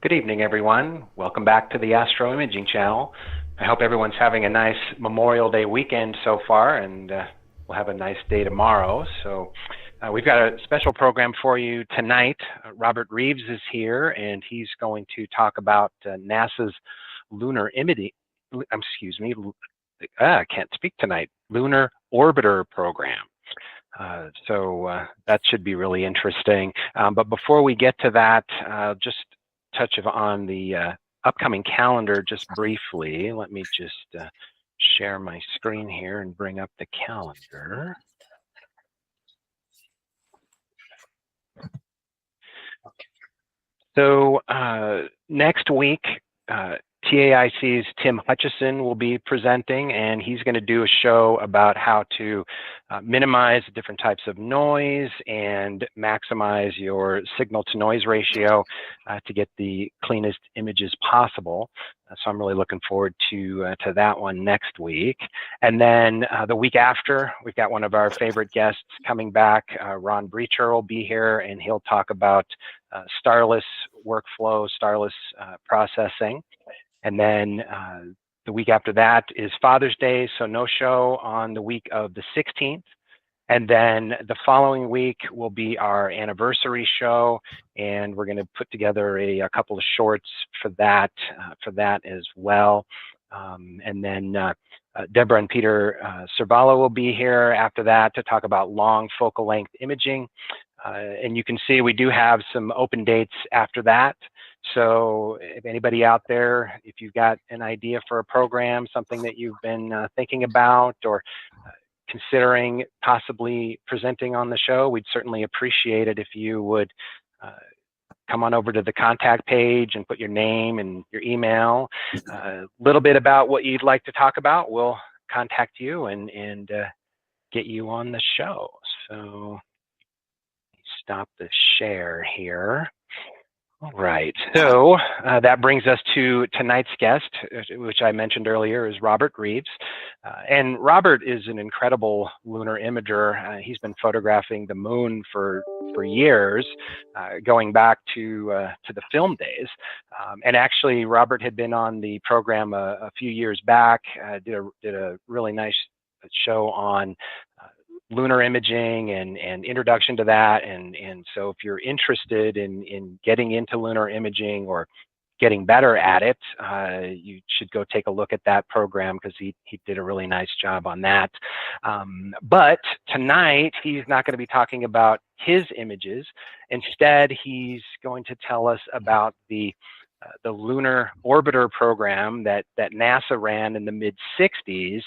Good evening, everyone. Welcome back to the Astro Imaging Channel. I hope everyone's having a nice Memorial Day weekend so far, and we'll have a nice day tomorrow. So we've got a special program for you tonight. Robert Reeves is here, and he's going to talk about NASA's lunar imaging, I can't speak tonight, Lunar Orbiter program. So that should be really interesting. But before we get to that, just touch on the upcoming calendar just briefly. Let me just share my screen here and bring up the calendar. So next week, TAIC's Tim Hutchison will be presenting, and he's going to do a show about how to minimize different types of noise and maximize your signal-to-noise ratio to get the cleanest images possible. So I'm really looking forward to that one next week. And then the week after, we've got one of our favorite guests coming back. Ron Breacher will be here, and he'll talk about starless workflow, starless processing. And then the week after that is Father's Day, so no show on the week of the 16th. And then the following week will be our anniversary show, and we're going to put together a couple of shorts for that as well. And then Deborah and Peter Cervallo will be here after that to talk about long focal length imaging. And you can see we do have some open dates after that. So if anybody out there, if you've got an idea for a program, something that you've been thinking about or considering possibly presenting on the show, we'd certainly appreciate it if you would come on over to the contact page and put your name and your email, a little bit about what you'd like to talk about. We'll contact you and get you on the show. So stop the share here. All right, so that brings us to tonight's guest, which I mentioned earlier is Robert Reeves. And Robert is an incredible lunar imager. He's been photographing the moon for years, going back to the film days. And actually, Robert had been on the program a few years back, did a really nice show on lunar imaging and introduction to that, and so if you're interested in getting into lunar imaging or getting better at it, you should go take a look at that program because he did a really nice job on that. But tonight he's not going to be talking about his images. Instead, he's going to tell us about the Lunar Orbiter program that NASA ran in the mid-60s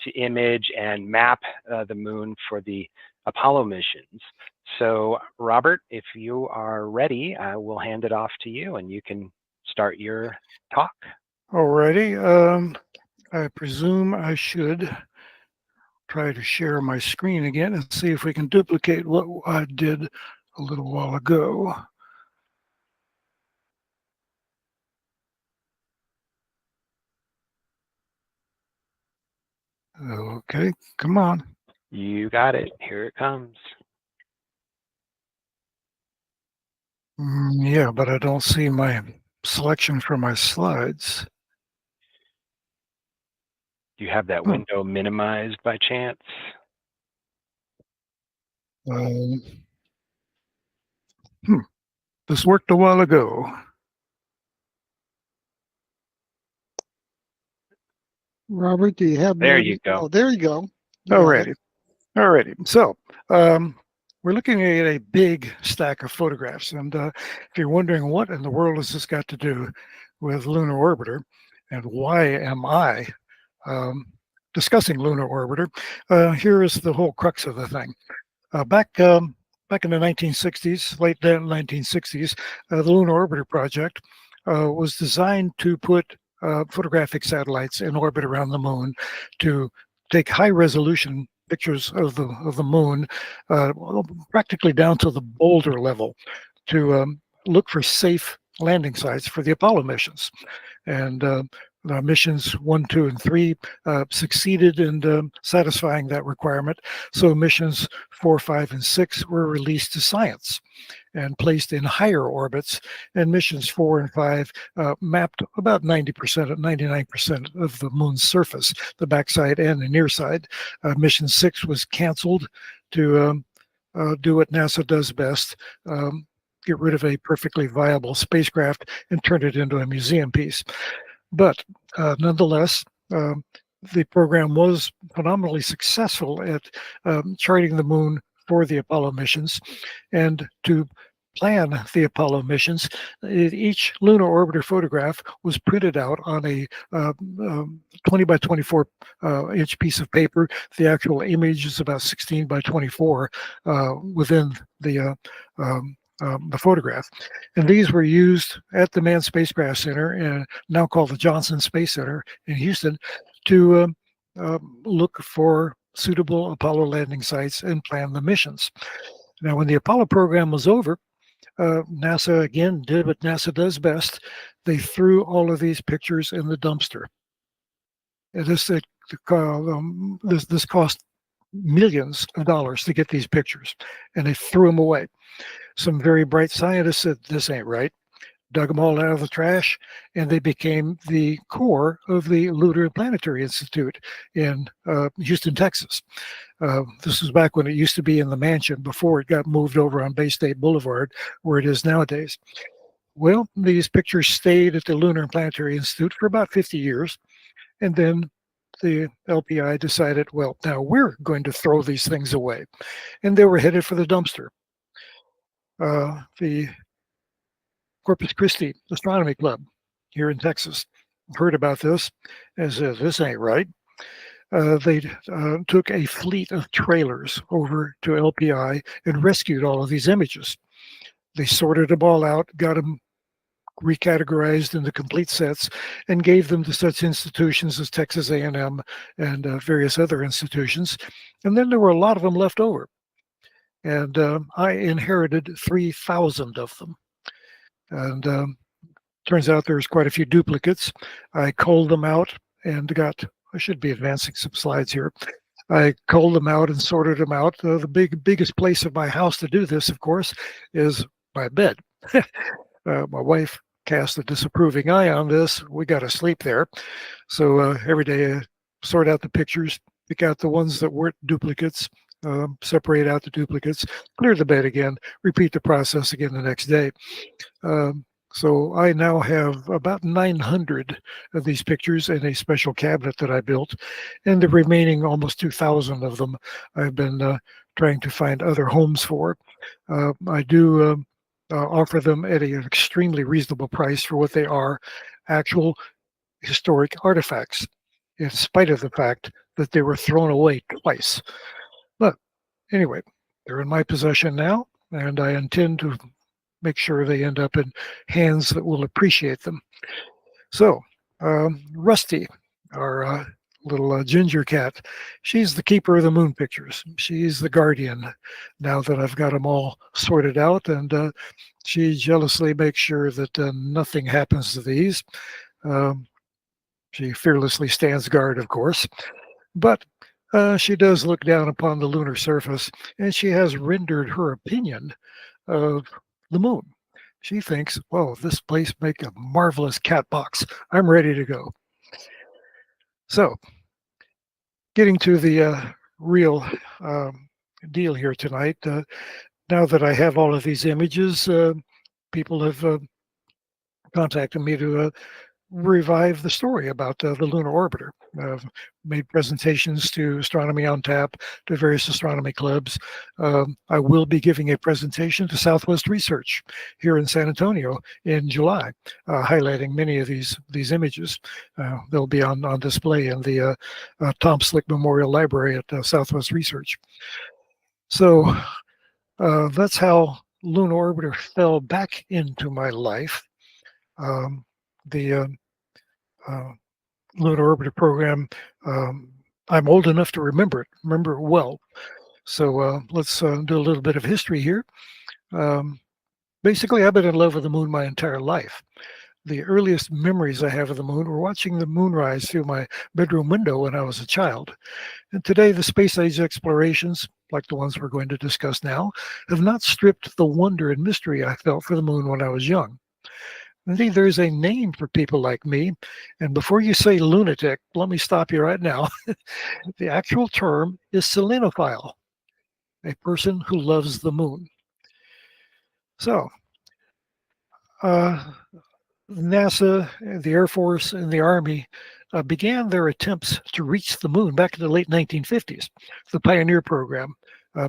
to image and map the moon for the Apollo missions. So, Robert, if you are ready, I will hand it off to you and you can start your talk. Alrighty. I presume I should try to share my screen again and see if we can duplicate what I did a little while ago. Okay, come on. You got it. Here it comes. Yeah, but I don't see my selection for my slides. Do you have that window minimized by chance? This worked a while ago. Robert, do you have? There you go. Oh, there you go. Alrighty. So we're looking at a big stack of photographs, and if you're wondering what in the world has this got to do with Lunar Orbiter, and why am I discussing Lunar Orbiter, here is the whole crux of the thing. Back in the 1960s, late 1960s, the Lunar Orbiter project was designed to put photographic satellites in orbit around the moon to take high-resolution pictures of the moon, practically down to the boulder level, to look for safe landing sites for the Apollo missions. And missions 1, 2, and 3 succeeded in satisfying that requirement. So missions 4, 5, and 6 were released to science and placed in higher orbits. And missions 4 and 5 mapped about 90%, 99% of the moon's surface, the backside and the near side. Mission 6 was canceled to do what NASA does best, get rid of a perfectly viable spacecraft and turn it into a museum piece. But nonetheless, the program was phenomenally successful at charting the moon for the Apollo missions. And to plan the Apollo missions, each lunar orbiter photograph was printed out on a 20 by 24 inch piece of paper. The actual image is about 16 by 24 within the photograph. And these were used at the Manned Spacecraft Center, now called the Johnson Space Center in Houston, to look for suitable Apollo landing sites and plan the missions. Now, when the Apollo program was over, NASA again did what NASA does best. They threw all of these pictures in the dumpster. And this cost millions of dollars to get these pictures, and they threw them away. Some very bright scientists said, this ain't right, dug them all out of the trash, and they became the core of the Lunar and Planetary Institute in Houston, Texas. This was back when it used to be in the mansion before it got moved over on Bay State Boulevard, where it is nowadays. Well, these pictures stayed at the Lunar and Planetary Institute for about 50 years, and then the LPI decided, well, now we're going to throw these things away. And they were headed for the dumpster. The Corpus Christi Astronomy Club here in Texas heard about this and said, this ain't right. They took a fleet of trailers over to LPI and rescued all of these images. They sorted them all out, got them recategorized into complete sets, and gave them to such institutions as Texas A&M and various other institutions. And then there were a lot of them left over. And I inherited 3,000 of them. And turns out there's quite a few duplicates. I culled them out and I should be advancing some slides here. I culled them out and sorted them out. The biggest place of my house to do this, of course, is my bed. My wife cast a disapproving eye on this. We got to sleep there. So every day I sort out the pictures, pick out the ones that weren't duplicates, separate out the duplicates, clear the bed again, repeat the process again the next day. So I now have about 900 of these pictures in a special cabinet that I built, and the remaining almost 2,000 of them I've been trying to find other homes for. I do offer them at an extremely reasonable price for what they are, actual historic artifacts, in spite of the fact that they were thrown away twice. But anyway, they're in my possession now, and I intend to make sure they end up in hands that will appreciate them. So, Rusty, our little ginger cat, she's the keeper of the moon pictures. She's the guardian now that I've got them all sorted out, and she jealously makes sure that nothing happens to these. She fearlessly stands guard, of course, but she does look down upon the lunar surface, and she has rendered her opinion of the moon. She thinks, whoa, this place makes a marvelous cat box. I'm ready to go. So, getting to the real deal here tonight, now that I have all of these images, people have contacted me to revive the story about the lunar orbiter. I've made presentations to Astronomy on Tap, to various astronomy clubs. I will be giving a presentation to Southwest Research here in San Antonio in July, highlighting many of these images. They'll be on display in the Tom Slick Memorial Library at Southwest Research. So that's how Lunar Orbiter fell back into my life. The Lunar Orbiter program, I'm old enough to remember it well. So let's do a little bit of history here. Basically, I've been in love with the moon my entire life. the earliest memories I have of the moon were watching the moon rise through my bedroom window when I was a child. And today, the space age explorations, like the ones we're going to discuss now, have not stripped the wonder and mystery I felt for the moon when I was young. Indeed, there's a name for people like me. And before you say lunatic, let me stop you right now. The actual term is selenophile, a person who loves the moon. So, NASA, the Air Force, and the Army began their attempts to reach the moon back in the late 1950s, the Pioneer program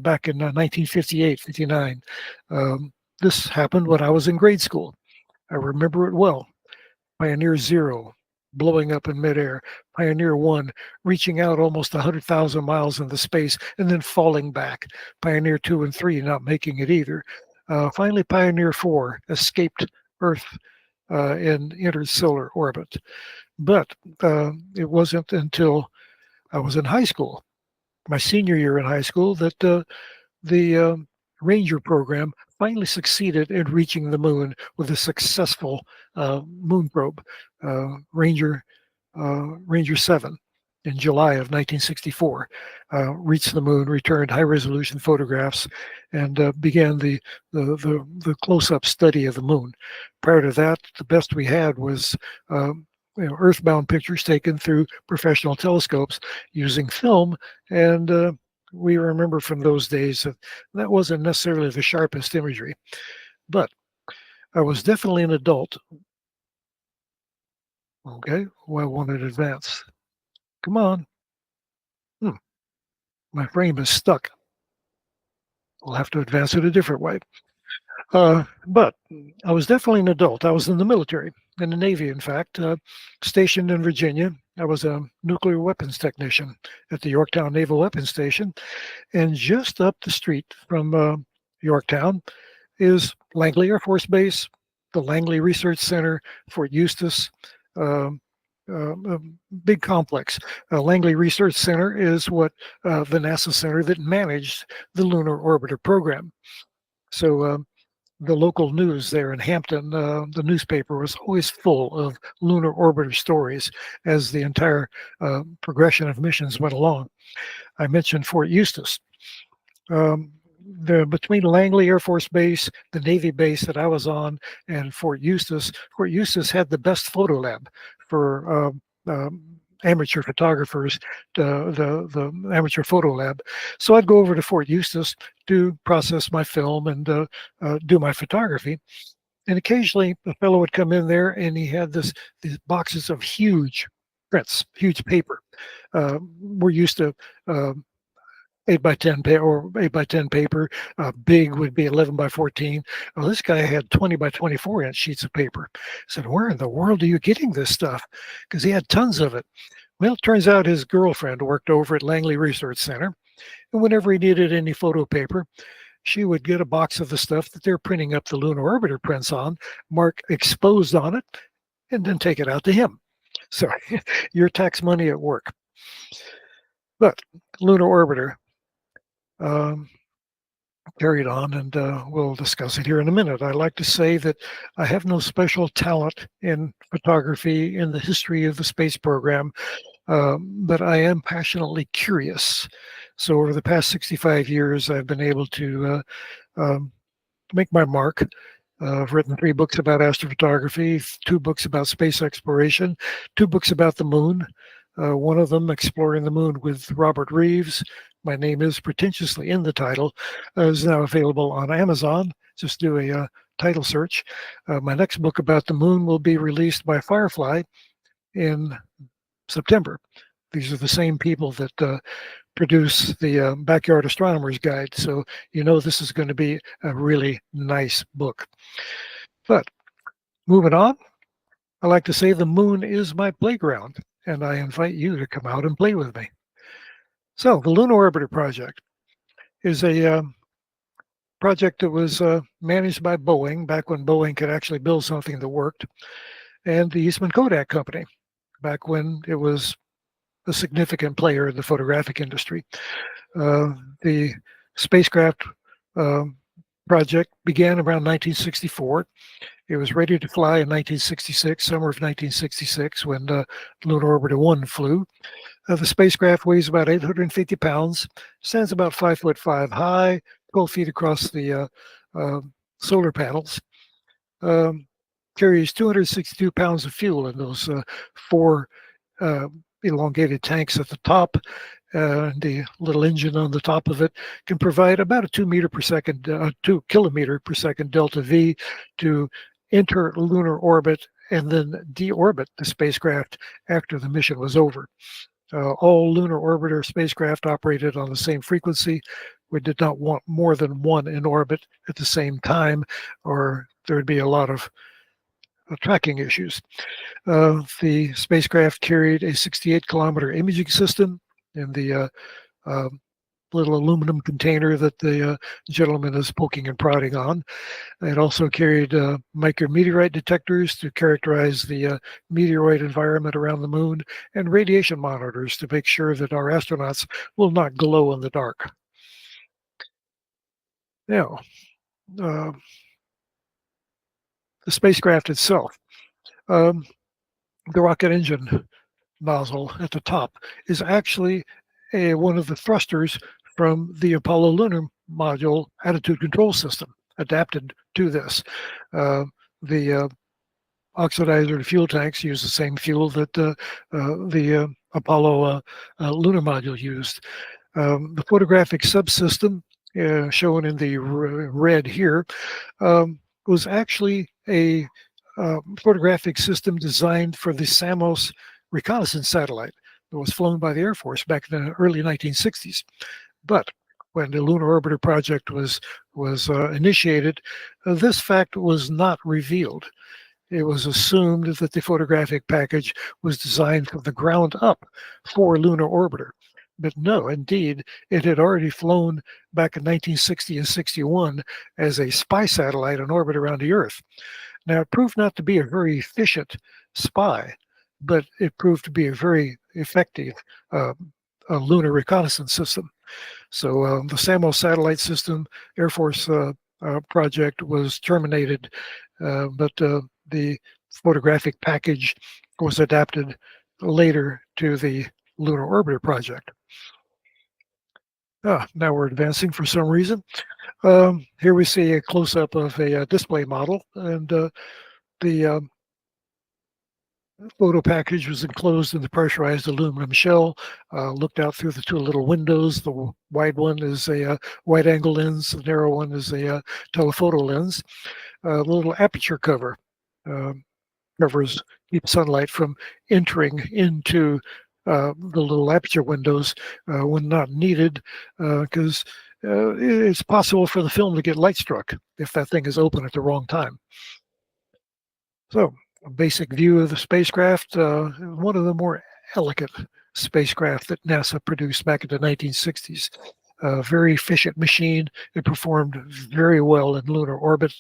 back in 1958, 59. This happened when I was in grade school. I remember it well. Pioneer 0 blowing up in midair, Pioneer 1 reaching out almost 100,000 miles into space and then falling back, Pioneer 2 and 3 not making it either. Finally, Pioneer 4 escaped Earth and entered solar orbit. But it wasn't until I was in high school, my senior year in high school, that the Ranger program finally succeeded in reaching the moon with a successful moon probe, Ranger 7, in July of 1964. Reached the moon, returned high-resolution photographs, and began the close-up study of the moon. Prior to that, the best we had was earthbound pictures taken through professional telescopes using film, and we remember from those days that that wasn't necessarily the sharpest imagery. But I was definitely an adult. Okay, well, I wanted to advance. Come on. My frame is stuck. We'll have to advance it a different way. But I was definitely an adult. I was in the military, in the Navy, in fact, stationed in Virginia. I was a nuclear weapons technician at the Yorktown Naval Weapons Station. And just up the street from Yorktown is Langley Air Force Base, the Langley Research Center, Fort Eustis, a big complex. Langley Research Center is what the NASA center that managed the Lunar Orbiter program. So the local news there in Hampton, the newspaper was always full of lunar orbiter stories as the entire progression of missions went along. I mentioned Fort Eustis. Between Langley Air Force Base, the Navy base that I was on, and Fort Eustis had the best photo lab for amateur photographers, the amateur photo lab. So I'd go over to Fort Eustis to process my film and do my photography. And occasionally a fellow would come in there and he had these boxes of huge prints, huge paper. We're used to 8 by 10 or 8 by 10 paper. Big would be 11 by 14. Well, this guy had 20 by 24 inch sheets of paper. I said, where in the world are you getting this stuff? Because he had tons of it. Well, it turns out his girlfriend worked over at Langley Research Center. And whenever he needed any photo paper, she would get a box of the stuff that they're printing up the lunar orbiter prints on, mark exposed on it, and then take it out to him. So your tax money at work. But lunar orbiter carried on, and we'll discuss it here in a minute. I like to say that I have no special talent in photography in the history of the space program, but I am passionately curious. So over the past 65 years, I've been able to make my mark. I've written 3 books about astrophotography, 2 books about space exploration, 2 books about the moon. One of them, Exploring the Moon with Robert Reeves. My name is pretentiously in the title, is now available on Amazon. Just do a title search. My next book about the moon will be released by Firefly in September. These are the same people that produce the Backyard Astronomer's Guide. So you know this is going to be a really nice book. But moving on, I like to say the moon is my playground, and I invite you to come out and play with me. So the Lunar Orbiter Project is a project that was managed by Boeing back when Boeing could actually build something that worked, and the Eastman Kodak Company back when it was a significant player in the photographic industry. The spacecraft project began around 1964, It was ready to fly in 1966, summer of 1966, when Lunar Orbiter 1 flew. The spacecraft weighs about 850 pounds, stands about 5'5" high, 12 feet across the solar panels. Carries 262 pounds of fuel in those four elongated tanks at the top. The little engine on the top of it can provide about a 2 kilometer per second delta V to enter lunar orbit and then deorbit the spacecraft after the mission was over. All lunar orbiter spacecraft operated on the same frequency. We did not want more than one in orbit at the same time, or there would be a lot of tracking issues. The spacecraft carried a 68-kilometer imaging system in the little aluminum container that the gentleman is poking and prodding on. It also carried micrometeorite detectors to characterize the meteoroid environment around the moon, and radiation monitors to make sure that our astronauts will not glow in the dark. Now, the spacecraft itself. The rocket engine nozzle at the top is actually one of the thrusters from the Apollo lunar module attitude control system, adapted to this. The oxidizer fuel tanks use the same fuel that the Apollo lunar module used. The photographic subsystem, shown in the red here, was actually a photographic system designed for the Samos reconnaissance satellite that was flown by the Air Force back in the early 1960s. But when the Lunar Orbiter project was initiated, this fact was not revealed. It was assumed that the photographic package was designed from the ground up for Lunar Orbiter. But no, indeed, it had already flown back in 1960 and 61 as a spy satellite in orbit around the Earth. Now, it proved not to be a very efficient spy, but it proved to be a very effective lunar reconnaissance system. So the Samos satellite system Air Force project was terminated, but the photographic package was adapted later to the Lunar Orbiter project. Now we're advancing for some reason. Here we see a close-up of a display model, and the photo package was enclosed in the pressurized aluminum shell, looked out through the two little windows. The wide one is a wide-angle lens, the narrow one is a telephoto lens. The little aperture cover covers, keeps sunlight from entering into the little aperture windows when not needed, because it's possible for the film to get light struck if that thing is open at the wrong time. So, a basic view of the spacecraft, one of the more elegant spacecraft that NASA produced back in the 1960s. A very efficient machine. It performed very well in lunar orbit.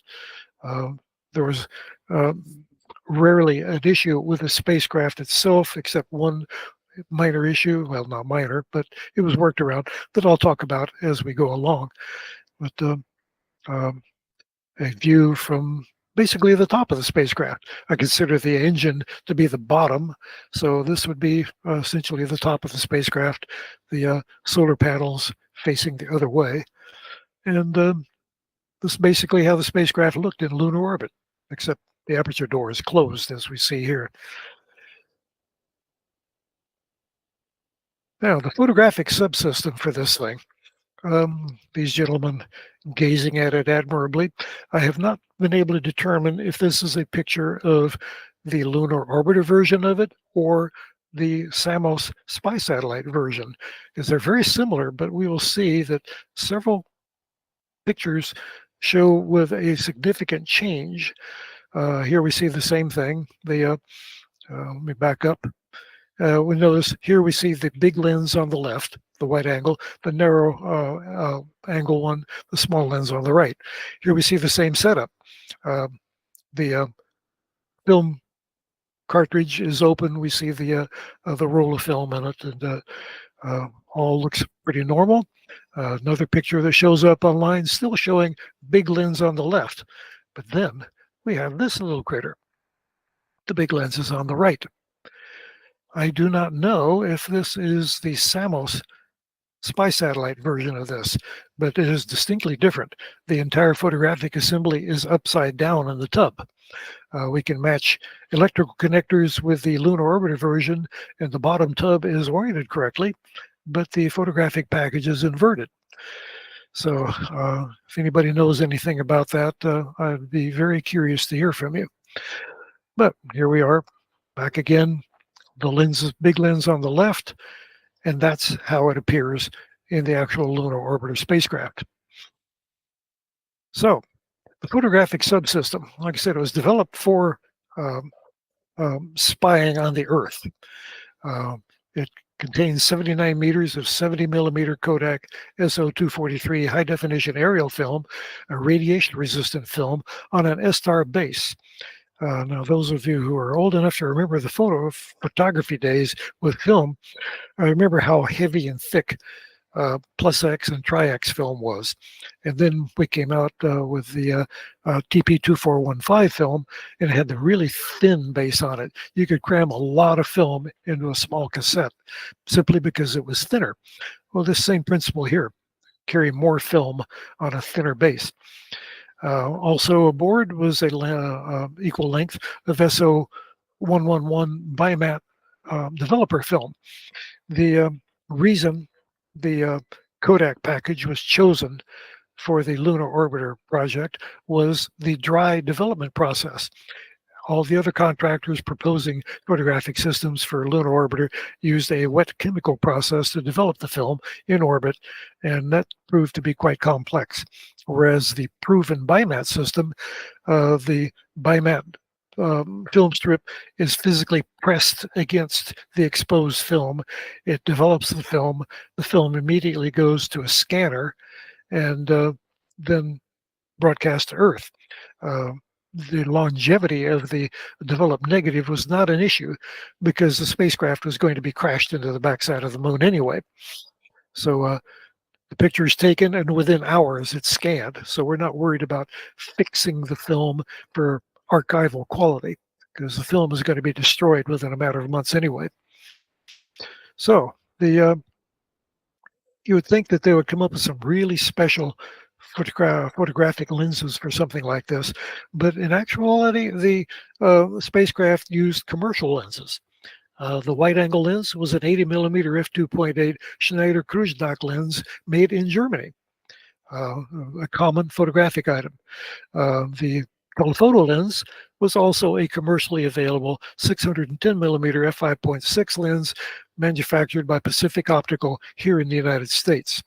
There was rarely an issue with the spacecraft itself, except one minor issue. Well, not minor, but it was worked around, that I'll talk about as we go along. But a view from basically the top of the spacecraft. I consider the engine to be the bottom, so this would be essentially the top of the spacecraft, the solar panels facing the other way. And this is basically how the spacecraft looked in lunar orbit, except the aperture door is closed, as we see here. Now, the photographic subsystem for this thing, these gentlemen gazing at it admirably. I have not been able to determine if this is a picture of the lunar orbiter version of it or the Samos spy satellite version, because they're very similar, but we will see that several pictures show with a significant change. Here we see the same thing. Let me back up. We notice here we see the big lens on the left, the wide angle, the narrow angle one, the small lens on the right. Here we see the same setup. The film cartridge is open. We see the roll of film in it, and all looks pretty normal. Another picture that shows up online still showing big lens on the left, but then we have this little crater. The big lens is on the right. I do not know if this is the Samos spy satellite version of this, but it is distinctly different. The entire photographic assembly is upside down in the tub. We can match electrical connectors with the lunar orbiter version, and the bottom tub is oriented correctly, but the photographic package is inverted. So if anybody knows anything about that, I'd be very curious to hear from you. But here we are, back again, the lens, big lens on the left, and that's how it appears in the actual lunar orbiter spacecraft. So the photographic subsystem, like I said, it was developed for spying on the Earth. It contains 79 meters of 70 millimeter Kodak SO243 high definition aerial film, a radiation resistant film on an S-star base. Now, those of you who are old enough to remember the photography days with film, I remember how heavy and thick Plus X and Tri-X film was. And then we came out with the TP2415 film, and it had the really thin base on it. You could cram a lot of film into a small cassette simply because it was thinner. Well, this same principle here, carry more film on a thinner base. Also aboard was a equal length of SO111 bimat developer film. The reason the Kodak package was chosen for the Lunar Orbiter project was the dry development process. All the other contractors proposing photographic systems for Lunar Orbiter used a wet chemical process to develop the film in orbit, and that proved to be quite complex. Whereas the proven bimat system, the bimat film strip is physically pressed against the exposed film. It develops the film immediately goes to a scanner, and then broadcast to Earth. The longevity of the developed negative was not an issue because the spacecraft was going to be crashed into the backside of the moon anyway. So the picture is taken, and within hours it's scanned. So we're not worried about fixing the film for archival quality because the film is going to be destroyed within a matter of months anyway. So you would think that they would come up with some really special photographic lenses for something like this, but in actuality, the spacecraft used commercial lenses. The wide-angle lens was an 80 millimeter f2.8 Schneider Kreuznach lens made in Germany, a common photographic item. The telephoto lens was also a commercially available 610 millimeter f5.6 lens manufactured by Pacific Optical here in the United States.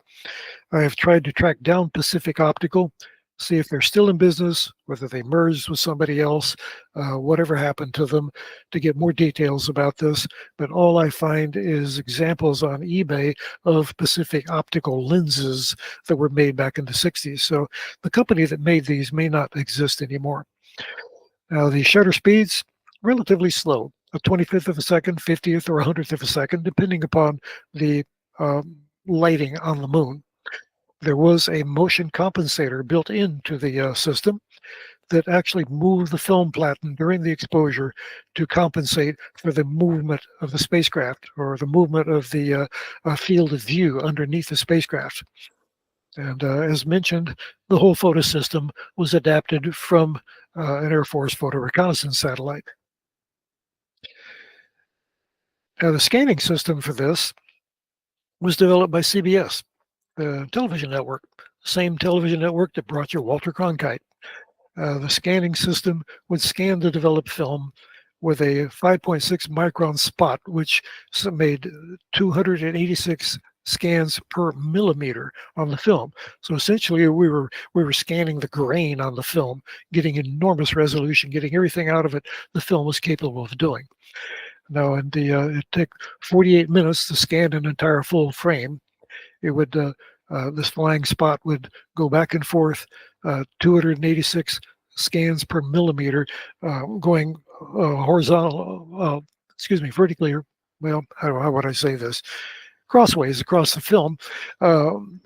I have tried to track down Pacific Optical, see if they're still in business, whether they merged with somebody else, whatever happened to them, to get more details about this. But all I find is examples on eBay of Pacific Optical lenses that were made back in the 60s. So the company that made these may not exist anymore. Now, the shutter speeds, relatively slow, a 25th of a second, 50th or 100th of a second, depending upon the lighting on the moon. There was a motion compensator built into the system that actually moved the film platen during the exposure to compensate for the movement of the spacecraft or the movement of the field of view underneath the spacecraft. And as mentioned, the whole photo system was adapted from an Air Force photo reconnaissance satellite. Now, the scanning system for this was developed by CBS, the television network, same television network that brought you Walter Cronkite. The scanning system would scan the developed film with a 5.6 micron spot, which made 286 scans per millimeter on the film. So essentially, we were scanning the grain on the film, getting enormous resolution, getting everything out of it the film was capable of doing. Now, and it took 48 minutes to scan an entire full frame. It would this flying spot would go back and forth, 286 scans per millimeter, going horizontal, vertically. Well, how would I say this? Crossways across the film,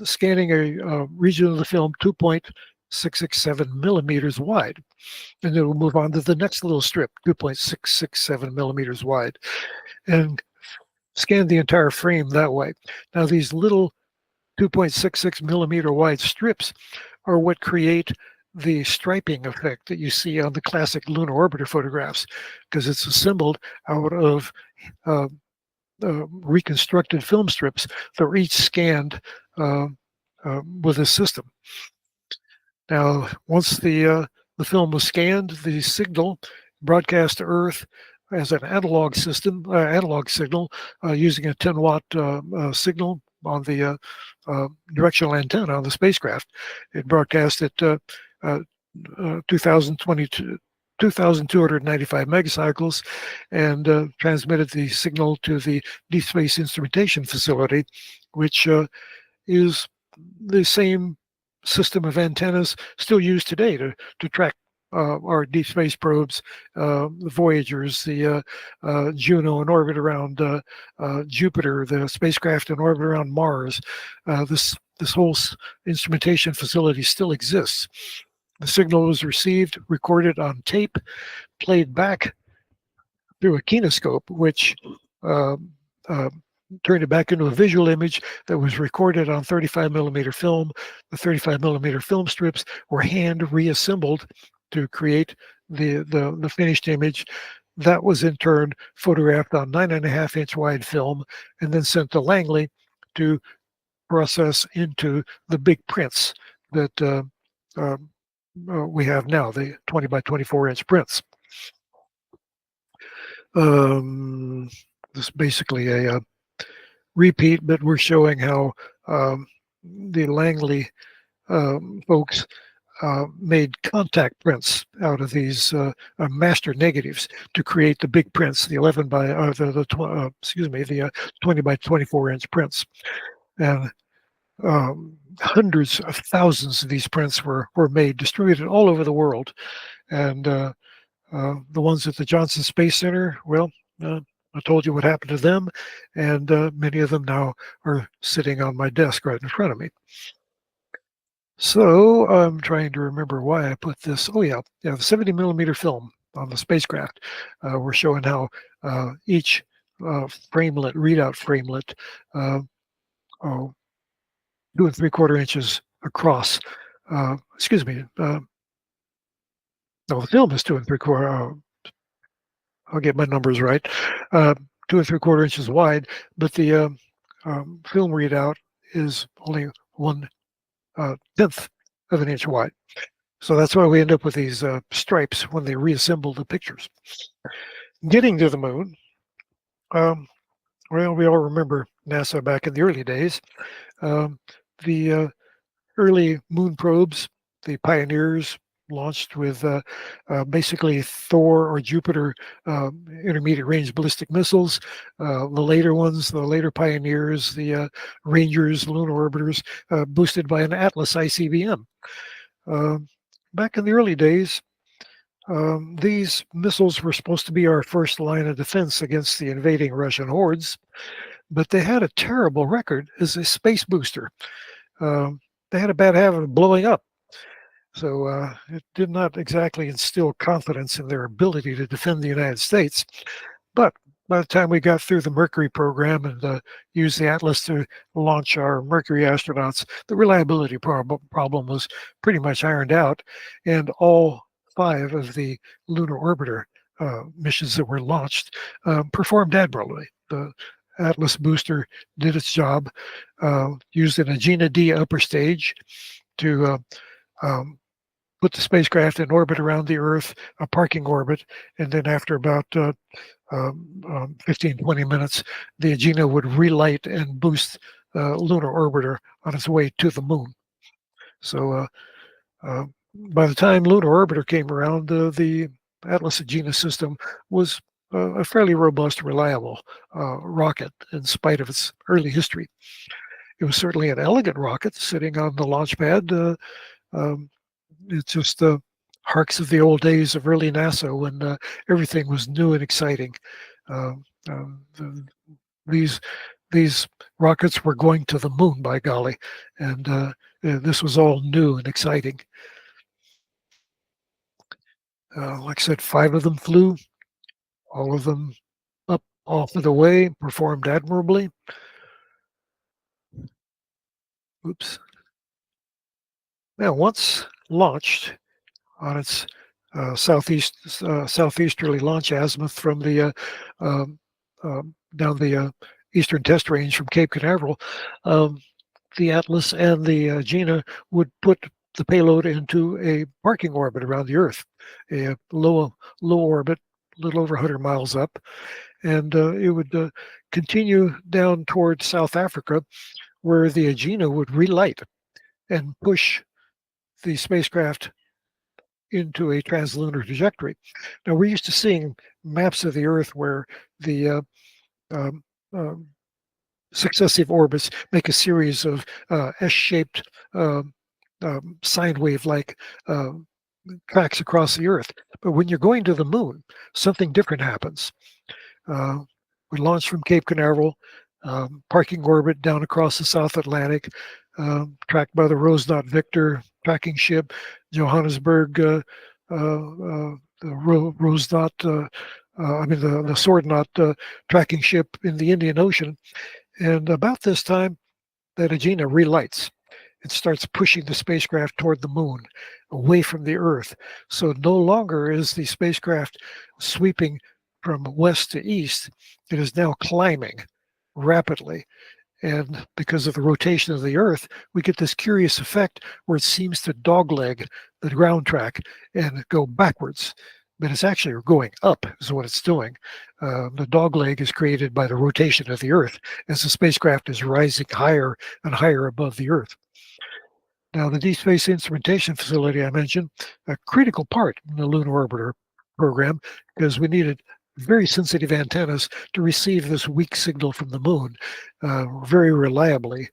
scanning a region of the film 2.6 2.667 millimeters wide. And then we'll move on to the next little strip, 2.667 millimeters wide, and scan the entire frame that way. Now, these little 2.66 millimeter wide strips are what create the striping effect that you see on the classic lunar orbiter photographs, because it's assembled out of reconstructed film strips that were each scanned with this system. Now, once the film was scanned, the signal broadcast to Earth as an analog system, analog signal using a 10-watt signal on the directional antenna on the spacecraft. It broadcast at 2,295 megacycles and transmitted the signal to the Deep Space Instrumentation Facility, which is the same system of antennas still used today to track our deep space probes, the Voyagers, the Juno in orbit around Jupiter, the spacecraft in orbit around Mars. This whole instrumentation facility still exists. The signal was received, recorded on tape, played back through a kinescope, which turned it back into a visual image that was recorded on 35 millimeter film. The 35 millimeter film strips were hand reassembled to create the finished image. That was in turn photographed on 9.5-inch wide film and then sent to Langley to process into the big prints that we have now, the 20 by 24-inch prints. This is basically a repeat, but we're showing how the Langley folks made contact prints out of these master negatives to create the big prints, the 11 by the 20 by 24-inch prints, and hundreds of thousands of these prints were made, distributed all over the world, and the ones at the Johnson Space Center, well, I told you what happened to them, and many of them now are sitting on my desk right in front of me. So I'm trying to remember why I put this. Oh yeah, the 70 millimeter film on the spacecraft. We're showing how each framelit, readout framelit, 2 3/4 inches across. Excuse me. No, the film is 2 3/4. I'll get my numbers right. 2 3/4 inches wide, but the film readout is only 1/10 of an inch wide. So that's why we end up with these stripes when they reassemble the pictures. Getting to the moon, well, we all remember NASA back in the early days. The early moon probes, the Pioneers, launched with basically Thor or Jupiter intermediate range ballistic missiles. The later ones, the later Pioneers, the Rangers, lunar orbiters, boosted by an Atlas ICBM. Back in the early days, these missiles were supposed to be our first line of defense against the invading Russian hordes, but they had a terrible record as a space booster. They had a bad habit of blowing up. So it did not exactly instill confidence in their ability to defend the United States. But by the time we got through the Mercury program and used the Atlas to launch our Mercury astronauts, the reliability problem was pretty much ironed out. And all 5 of the lunar orbiter missions that were launched performed admirably. The Atlas booster did its job, used an Agena D upper stage to put the spacecraft in orbit around the Earth, a parking orbit, and then after about 15-20 minutes, the Agena would relight and boost lunar orbiter on its way to the moon. So by the time lunar orbiter came around, the Atlas Agena system was a fairly robust, reliable rocket in spite of its early history. It was certainly an elegant rocket sitting on the launch pad. It just harks of the old days of early NASA when everything was new and exciting. These rockets were going to the moon, by golly, and this was all new and exciting. Like I said, 5 of them flew, all of them up off of the way, performed admirably. Oops. Now, once launched on its southeasterly launch azimuth from the down the eastern test range from Cape Canaveral, the Atlas and the Gina would put the payload into a parking orbit around the Earth, a low orbit, a little over 100 miles up, and it would continue down towards South Africa, where the Gina would relight and push the spacecraft into a translunar trajectory. Now, we're used to seeing maps of the Earth where the um, successive orbits make a series of S-shaped sine wave-like tracks across the Earth. But when you're going to the moon, something different happens. We launched from Cape Canaveral, parking orbit down across the South Atlantic, tracked by the Rose-Knot Victor tracking ship, Johannesburg, the Rose-Knot, the Sword-Knot tracking ship in the Indian Ocean. And about this time, that Agena relights. It starts pushing the spacecraft toward the moon, away from the Earth. So no longer is the spacecraft sweeping from west to east. It is now climbing rapidly. And because of the rotation of the Earth, we get this curious effect where it seems to dogleg the ground track and go backwards. But it's actually going up is what it's doing. The dogleg is created by the rotation of the Earth as the spacecraft is rising higher and higher above the Earth. Now, the Deep Space Instrumentation Facility I mentioned, a critical part in the Lunar Orbiter program, because we needed very sensitive antennas to receive this weak signal from the moon very reliably,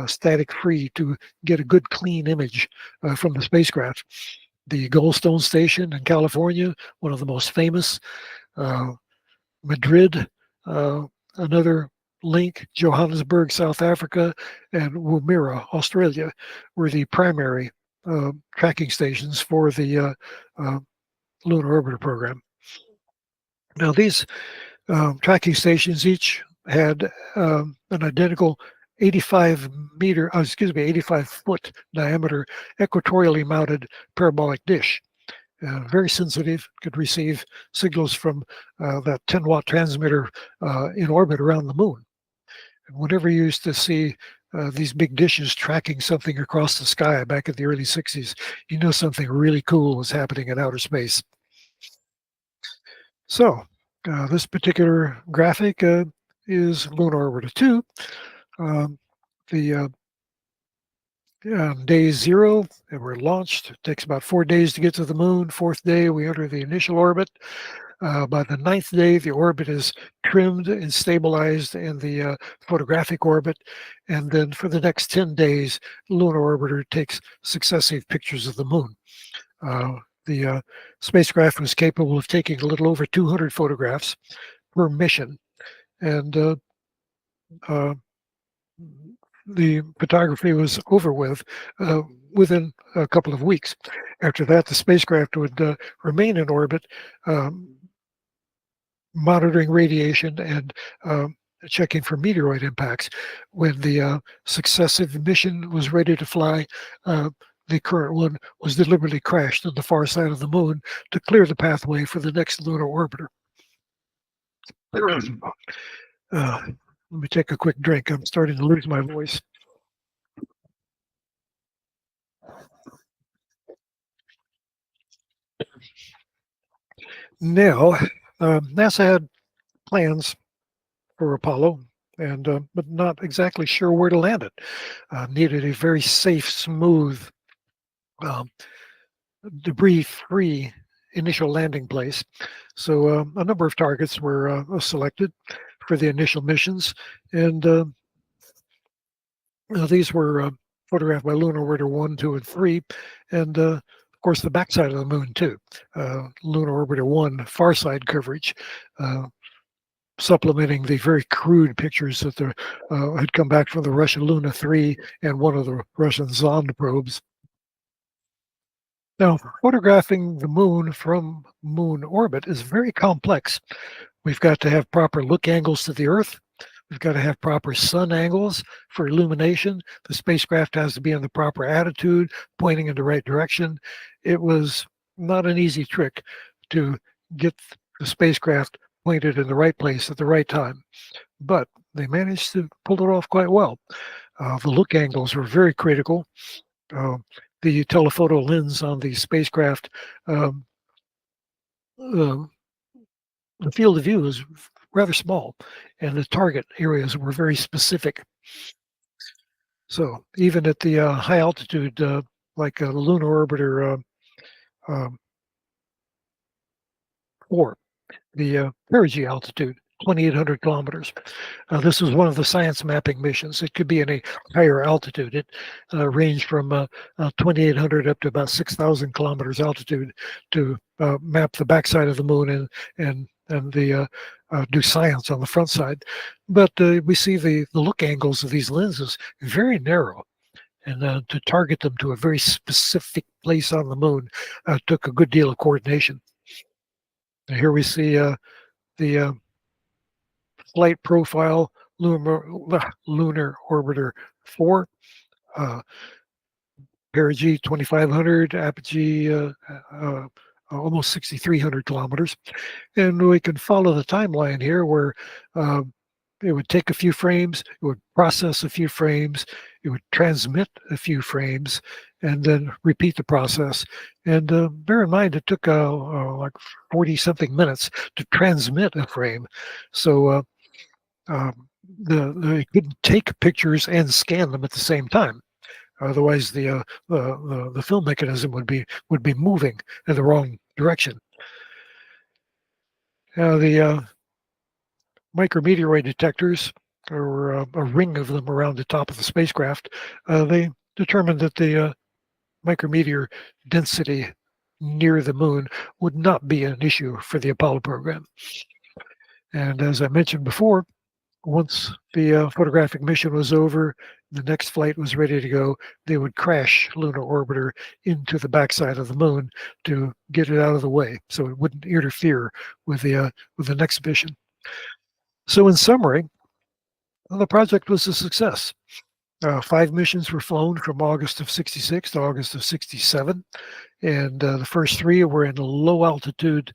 static-free, to get a good, clean image from the spacecraft. The Goldstone Station in California, one of the most famous, Madrid, another link, Johannesburg, South Africa, and Woomera, Australia, were the primary tracking stations for the Lunar Orbiter program. Now, these tracking stations each had an identical 85 foot diameter equatorially mounted parabolic dish. Very sensitive, could receive signals from that 10-watt transmitter in orbit around the moon. And whenever you used to see these big dishes tracking something across the sky back in the early 60s, you know something really cool was happening in outer space. So this particular graphic is Lunar Orbiter 2. Day 0, and we're launched. It takes about 4 days to get to the moon. 4th day, we enter the initial orbit. By the 9th day, the orbit is trimmed and stabilized in the photographic orbit. And then for the next 10 days, the Lunar Orbiter takes successive pictures of the moon. The spacecraft was capable of taking a little over 200 photographs per mission. And the photography was over with within a couple of weeks. After that, the spacecraft would remain in orbit, monitoring radiation and checking for meteoroid impacts. When the successive mission was ready to fly, the current one was deliberately crashed on the far side of the moon to clear the pathway for the next lunar orbiter. Let me take a quick drink. I'm starting to lose my voice. Now, NASA had plans for Apollo, and but not exactly sure where to land it. Needed a very safe, smooth, debris-free initial landing place. So a number of targets were selected for the initial missions, and these were photographed by Lunar Orbiter 1, 2, and 3, and of course the backside of the moon too. Lunar Orbiter 1 far side coverage, supplementing the very crude pictures that had come back from the Russian Luna 3 and one of the Russian Zond probes. Now, photographing the moon from moon orbit is very complex. We've got to have proper look angles to the Earth. We've got to have proper sun angles for illumination. The spacecraft has to be in the proper attitude, pointing in the right direction. It was not an easy trick to get the spacecraft pointed in the right place at the right time, but they managed to pull it off quite well. The look angles were very critical. Uh, the telephoto lens on the spacecraft, um, uh, the field of view is rather small, and the target areas were very specific. So even at the high altitude, like the Lunar Orbiter um, 4, the perigee altitude, 2,800 kilometers. This was one of the science mapping missions. It could be in a higher altitude. It ranged from 2,800 up to about 6,000 kilometers altitude to map the backside of the moon and the do science on the front side. But we see the look angles of these lenses very narrow. And to target them to a very specific place on the moon took a good deal of coordination. And here we see the flight profile lunar orbiter 4, perigee 2,500, apogee almost 6,300 kilometers. And we can follow the timeline here where it would take a few frames, it would process a few frames, it would transmit a few frames, and then repeat the process. And bear in mind, it took like 40-something minutes to transmit a frame. So they couldn't take pictures and scan them at the same time. Otherwise, the film mechanism would be moving in the wrong direction. The micrometeoroid detectors, or a ring of them around the top of the spacecraft, they determined that the micrometeor density near the moon would not be an issue for the Apollo program. And as I mentioned before, once the photographic mission was over, the next flight was ready to go, they would crash Lunar Orbiter into the backside of the moon to get it out of the way so it wouldn't interfere with the next mission. So in summary, the project was a success. 5 missions were flown from August of 66 to August of 67, and the first 3 were in low altitude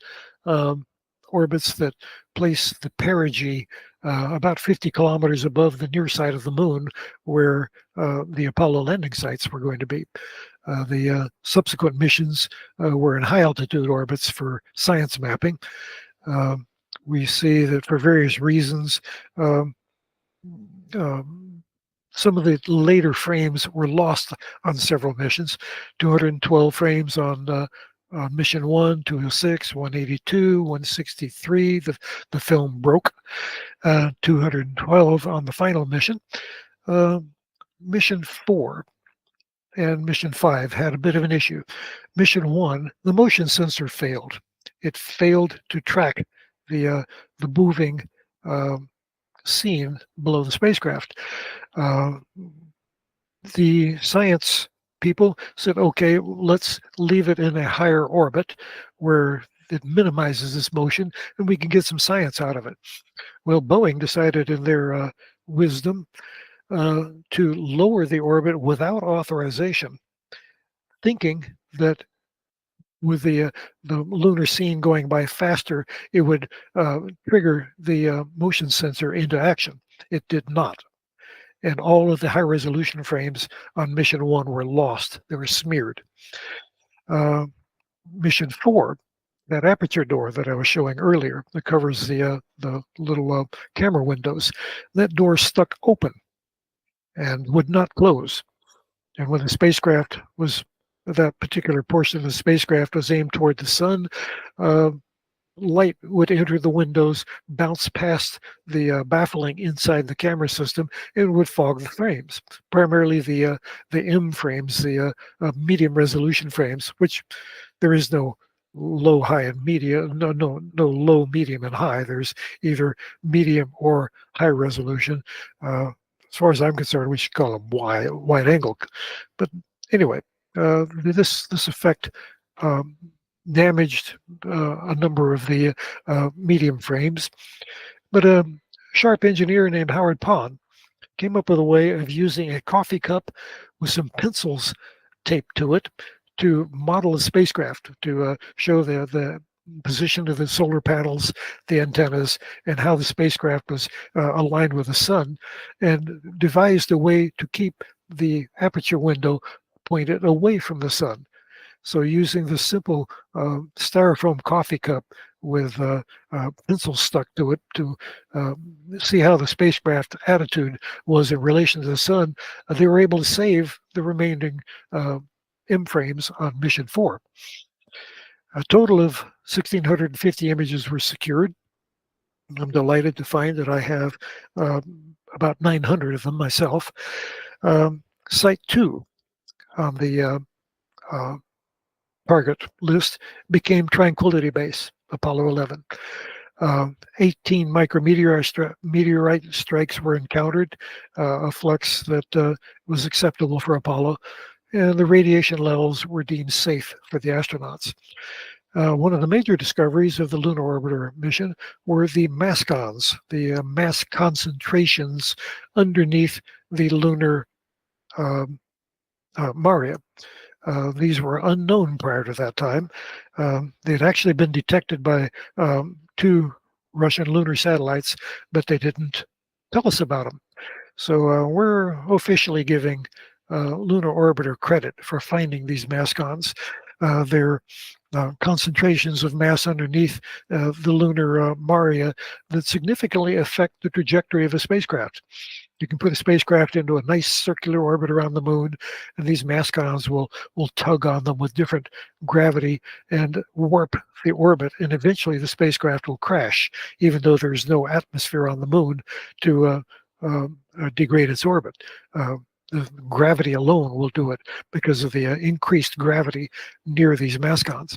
orbits that place the perigee about 50 kilometers above the near side of the moon, where the Apollo landing sites were going to be. The subsequent missions were in high altitude orbits for science mapping. We see that for various reasons, some of the later frames were lost on several missions. 212 frames on mission 1, 206, 182, 163. The film broke. 212 on the final mission. Mission 4 and mission 5 had a bit of an issue. Mission 1, the motion sensor failed. It failed to track the moving scene below the spacecraft. The science people said, okay, let's leave it in a higher orbit where it minimizes this motion and we can get some science out of it. Well, Boeing decided in their wisdom to lower the orbit without authorization, thinking that with the lunar scene going by faster, it would trigger the motion sensor into action. It did not. And all of the high resolution frames on mission 1 were lost. They were smeared. Mission 4, that aperture door that I was showing earlier that covers the little camera windows, that door stuck open and would not close. And when the spacecraft was, that particular portion of the spacecraft was aimed toward the sun, light would enter the windows, bounce past the baffling inside the camera system, and would fog the frames. Primarily the M frames, the medium resolution frames, which there is no low, high, and medium. No low, medium, and high. There's either medium or high resolution. As far as I'm concerned, we should call them wide angle. But anyway, this effect damaged a number of the medium frames. But a sharp engineer named Howard Pond came up with a way of using a coffee cup with some pencils taped to it to model a spacecraft, to show the position of the solar panels, the antennas, and how the spacecraft was aligned with the sun, and devised a way to keep the aperture window pointed away from the sun. So using the simple styrofoam coffee cup with pencils stuck to it to see how the spacecraft attitude was in relation to the sun, they were able to save the remaining M frames on mission 4. A total of 1,650 images were secured. I'm delighted to find that I have about 900 of them myself. Site 2 on the target list became Tranquility Base, Apollo 11. 18 meteorite strikes were encountered, a flux that was acceptable for Apollo, and the radiation levels were deemed safe for the astronauts. One of the major discoveries of the Lunar Orbiter mission were the mascons, the mass concentrations underneath the lunar maria. These were unknown prior to that time. They had actually been detected by 2 Russian lunar satellites, but they didn't tell us about them. So we're officially giving Lunar Orbiter credit for finding these mascons. They're concentrations of mass underneath the lunar maria that significantly affect the trajectory of a spacecraft. You can put a spacecraft into a nice circular orbit around the moon, and these mascons will tug on them with different gravity and warp the orbit, and eventually the spacecraft will crash, even though there's no atmosphere on the moon to degrade its orbit. The gravity alone will do it because of the increased gravity near these mascons.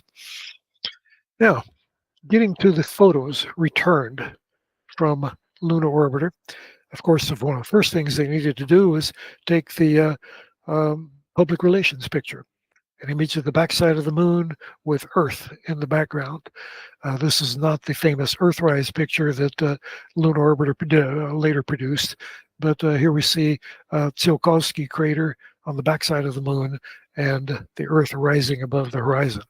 Now, getting to the photos returned from Lunar Orbiter. Of course, one of the first things they needed to do was take the public relations picture, an image of the backside of the moon with Earth in the background. This is not the famous Earthrise picture that Lunar Orbiter later produced, but here we see Tsiolkovsky crater on the backside of the moon and the Earth rising above the horizon.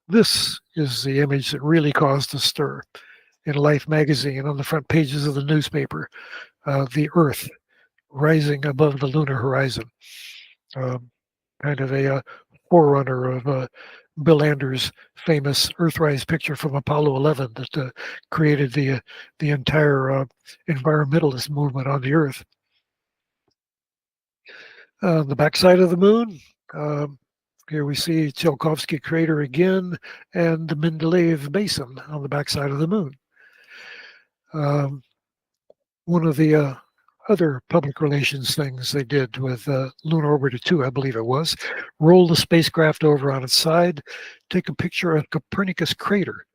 This is the image that really caused a stir in Life magazine on the front pages of the newspaper, the Earth rising above the lunar horizon. Kind of a forerunner of Bill Anders' famous Earthrise picture from Apollo 11 that created the entire environmentalist movement on the Earth. The backside of the moon, here we see Tsiolkovsky crater again and the Mendeleev Basin on the backside of the moon. One of the other public relations things they did with Lunar Orbiter 2, I believe it was, roll the spacecraft over on its side, take a picture of Copernicus crater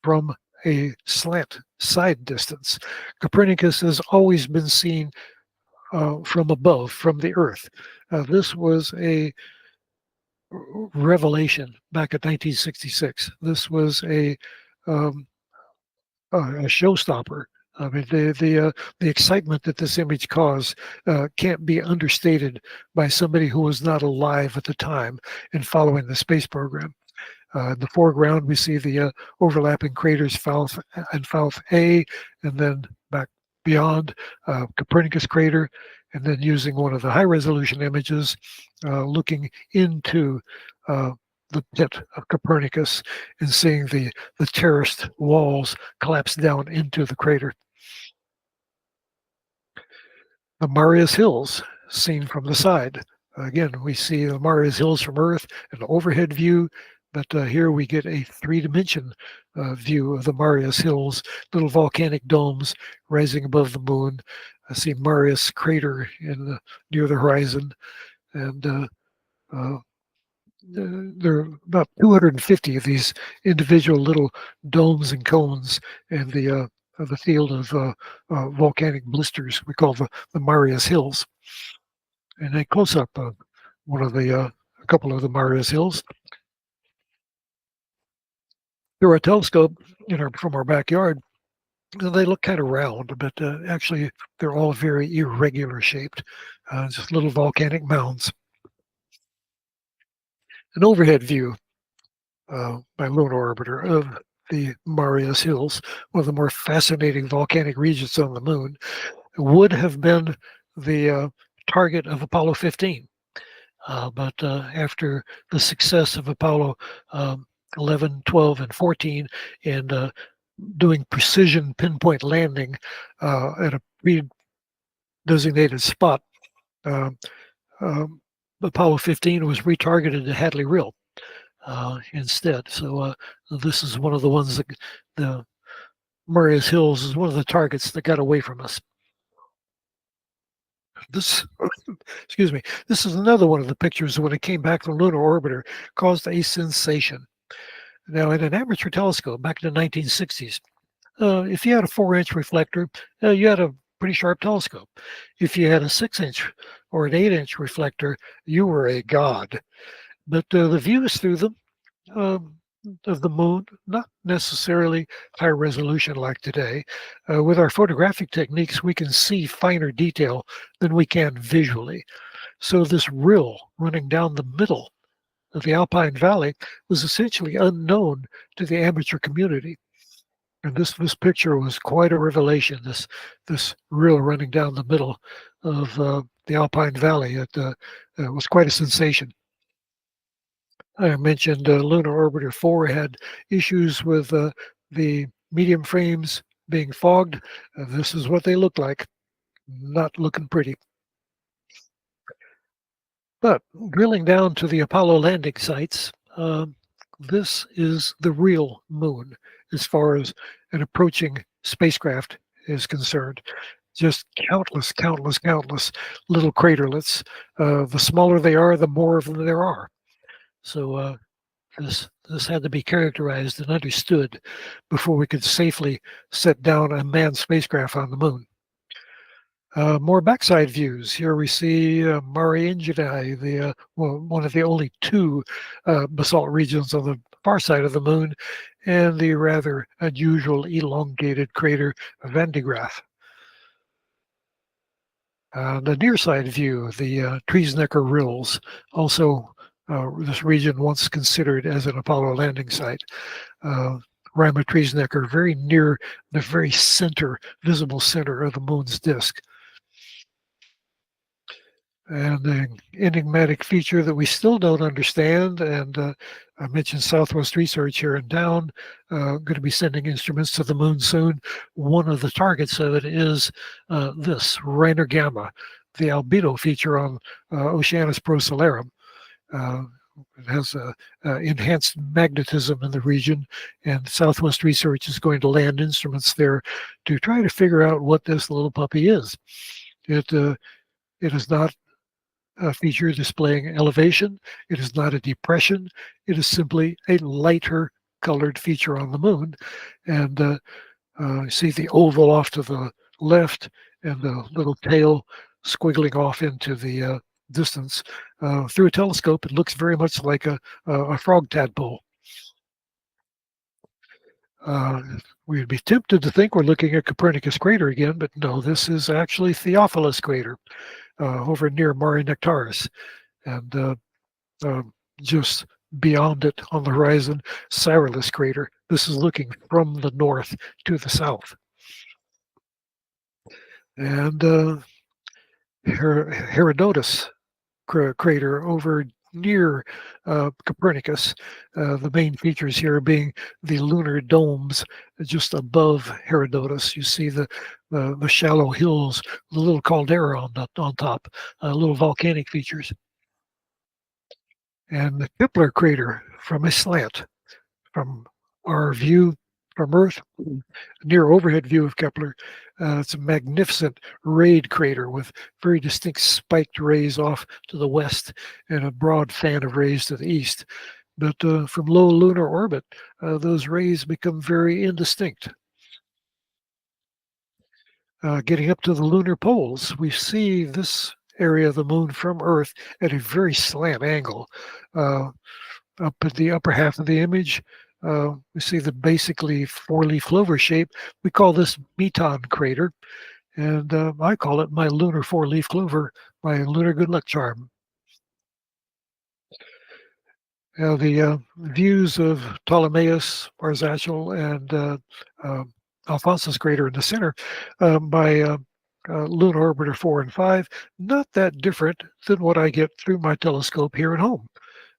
from a slant side distance. Copernicus has always been seen from above, from the Earth. This was a revelation back in 1966. This was a showstopper. I mean, the excitement that this image caused can't be understated by somebody who was not alive at the time and following the space program. In the foreground, we see the overlapping craters Falth and Falth A, and then back beyond Copernicus crater, and then using one of the high-resolution images, looking into the pit of Copernicus and seeing the terraced walls collapse down into the crater. The Marias Hills seen from the side. Again, we see the Marias Hills from Earth, an overhead view, but here we get a 3-dimension view of the Marias Hills, little volcanic domes rising above the moon. I see Marias crater near the horizon, and there are about 250 of these individual little domes and cones in the field of volcanic blisters we call the Marias Hills. And a close-up of a couple of the Marias Hills. through a telescope from our backyard, they look kind of round, but actually they're all very irregular shaped, just little volcanic mounds. An overhead view by Lunar Orbiter of the Marias Hills, one of the more fascinating volcanic regions on the moon, would have been the target of Apollo 15. But after the success of Apollo 11, 12, and 14 and doing precision pinpoint landing at a pre-designated spot, Apollo 15 was retargeted to Hadley Rill instead. So this is one of the ones that the Marias Hills is one of the targets that got away from us. This, excuse me, this is another one of the pictures when it came back from Lunar Orbiter, caused a sensation. Now, in an amateur telescope back in the 1960s, if you had a 4-inch reflector, you had a pretty sharp telescope. If you had a 6-inch or an 8-inch reflector, you were a god. But the views through them of the moon, not necessarily high resolution like today. With our photographic techniques, we can see finer detail than we can visually. So this rill running down the middle of the Alpine Valley was essentially unknown to the amateur community. And this picture was quite a revelation, this rill running down the middle of the Alpine Valley. It was quite a sensation. I mentioned Lunar Orbiter 4 had issues with the medium frames being fogged. This is what they look like, not looking pretty. But drilling down to the Apollo landing sites, this is the real moon as far as an approaching spacecraft is concerned. Just countless little craterlets. The smaller they are, the more of them there are. So this had to be characterized and understood before we could safely set down a manned spacecraft on the moon. More backside views. Here we see Mare Ingenae, one of the only 2 basalt regions on the far side of the moon, and the rather unusual elongated crater Van de Graaff. The near side view, the Triesnecker Rills, also this region once considered as an Apollo landing site. Rima Triesnecker, very near the very center, visible center of the moon's disk. And an enigmatic feature that we still don't understand, and I mentioned Southwest Research here in town, going to be sending instruments to the moon soon. One of the targets of it is this, Reiner Gamma, the albedo feature on Oceanus Procellarum. It has enhanced magnetism in the region, and Southwest Research is going to land instruments there to try to figure out what this little puppy is. It is not a feature displaying elevation. It is not a depression. It is simply a lighter colored feature on the moon. And see the oval off to the left and the little tail squiggling off into the distance. Through a telescope, it looks very much like a frog tadpole. We'd be tempted to think we're looking at Copernicus crater again, but no, this is actually Theophilus crater over near Mare Nectaris. And just beyond it on the horizon, Cyrillus crater. This is looking from the north to the south. And Herodotus crater over near Copernicus. The main features here being the lunar domes just above Herodotus. You see the shallow hills, the little caldera on top, little volcanic features. And the Kepler crater from a slant, from our view from Earth, near overhead view of Kepler. It's a magnificent rayed crater with very distinct spiked rays off to the west and a broad fan of rays to the east. But from low lunar orbit, those rays become very indistinct. Getting up to the lunar poles, we see this area of the moon from Earth at a very slant angle. Up at the upper half of the image, we see the basically four-leaf clover shape. We call this Meton crater, and I call it my lunar four-leaf clover, my lunar good luck charm. Now the views of Ptolemaeus, Barzachel, and Alphonsus crater in the center by Lunar Orbiter 4 and 5, not that different than what I get through my telescope here at home.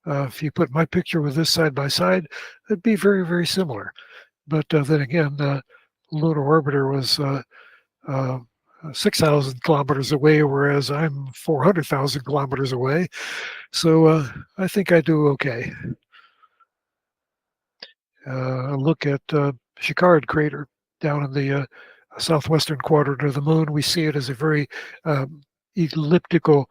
If you put my picture with this side by side, it'd be very, very similar. But then again, Lunar Orbiter was 6,000 kilometers away, whereas I'm 400,000 kilometers away. So I think I do okay. A look at Chicard crater down in the southwestern quadrant of the moon. We see it as a very elliptical,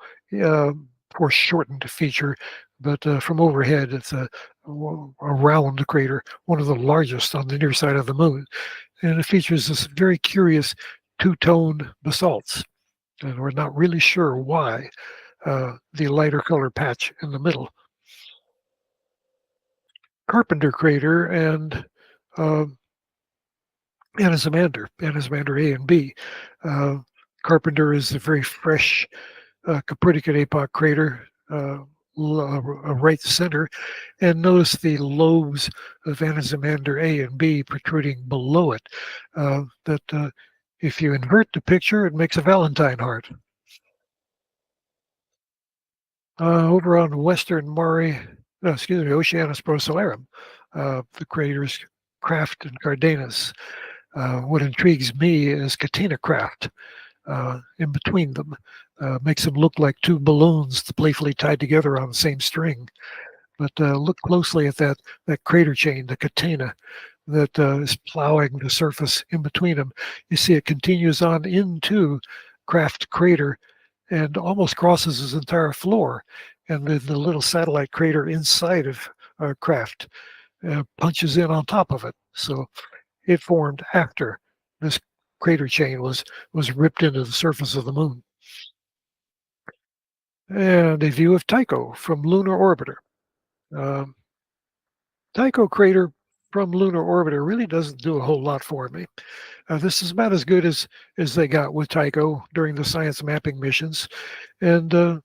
foreshortened feature, but from overhead, it's a round crater, one of the largest on the near side of the moon. And it features this very curious two-tone basalts. And we're not really sure why the lighter color patch in the middle. Carpenter crater and Anaximander A and B. Carpenter is a very fresh Copernican epoch crater, right center, and notice the lobes of Anaximander A and B protruding below it. That if you invert the picture, it makes a Valentine heart. Over on Western Oceanus Procellarum, the craters Kraft and Cardanus. What intrigues me is Catena Kraft in between them. Makes them look like two balloons playfully tied together on the same string. But look closely at that crater chain, the Catena, that is plowing the surface in between them. You see it continues on into Kraft crater and almost crosses his entire floor. And then the little satellite crater inside of Kraft punches in on top of it. So it formed after this crater chain was ripped into the surface of the moon. And a view of Tycho from Lunar Orbiter. Tycho crater from Lunar Orbiter really doesn't do a whole lot for me. This is about as good as they got with Tycho during the science mapping missions. And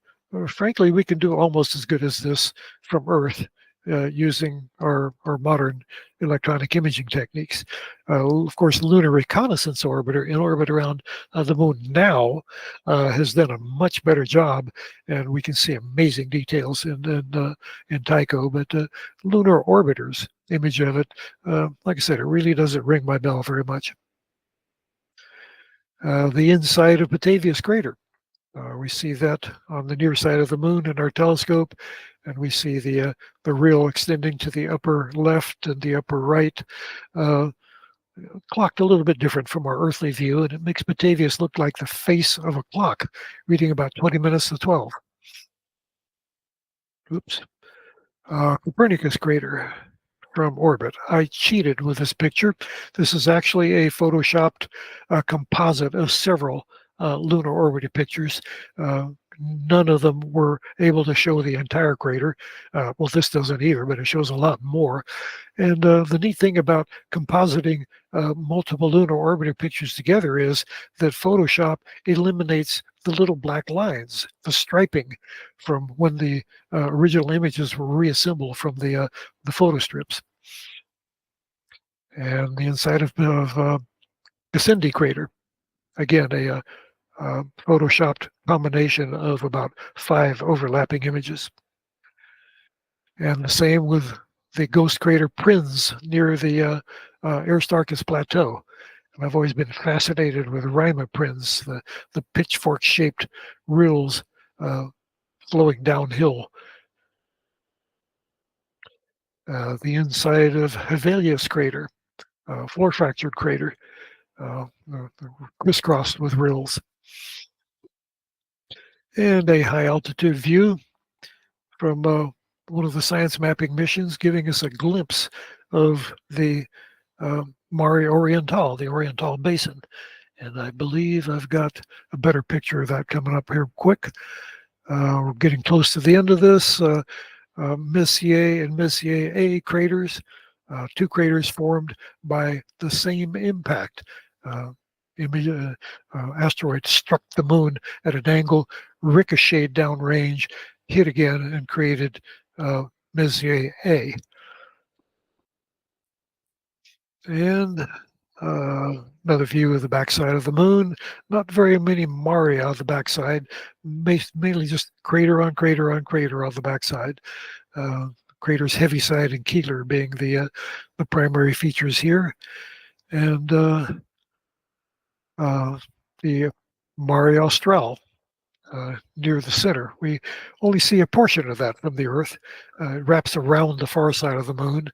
frankly, we can do almost as good as this from Earth using our modern electronic imaging techniques. Of course, Lunar Reconnaissance Orbiter in orbit around the moon now has done a much better job, and we can see amazing details in Tycho. But Lunar Orbiter's image of it, like I said, it really doesn't ring my bell very much. The inside of Batavius crater. We see that on the near side of the moon in our telescope, and we see the reel extending to the upper left and the upper right, clocked a little bit different from our earthly view, and it makes Batavius look like the face of a clock, reading about 20 minutes to 12. Oops. Copernicus crater from orbit. I cheated with this picture. This is actually a photoshopped composite of several lunar orbiter pictures. None of them were able to show the entire crater. Well, this doesn't either, but it shows a lot more. And the neat thing about compositing multiple lunar orbiter pictures together is that Photoshop eliminates the little black lines, the striping from when the original images were reassembled from the photo strips. And the inside of Gassendi crater, again, a photoshopped combination of about 5 overlapping images. And the same with the ghost crater Prinz near the Aristarchus Plateau. And I've always been fascinated with Rima Prinz, the pitchfork-shaped rills flowing downhill. The inside of Hevelius crater, floor-fractured crater, crisscrossed with rills. And a high-altitude view from one of the science mapping missions, giving us a glimpse of the Mare Orientale, the Oriental Basin. And I believe I've got a better picture of that coming up here quick. We're getting close to the end of this. Messier and Messier A craters two craters formed by the same impact. Asteroid struck the moon at an angle, ricocheted downrange, hit again, and created Messier A. And another view of the backside of the moon. Not very many Maria on the backside, mainly just crater on crater on crater on the backside. Craters Heaviside and Keeler being the primary features here. And the Mare Austral near the center. We only see a portion of that from the Earth. It wraps around the far side of the moon.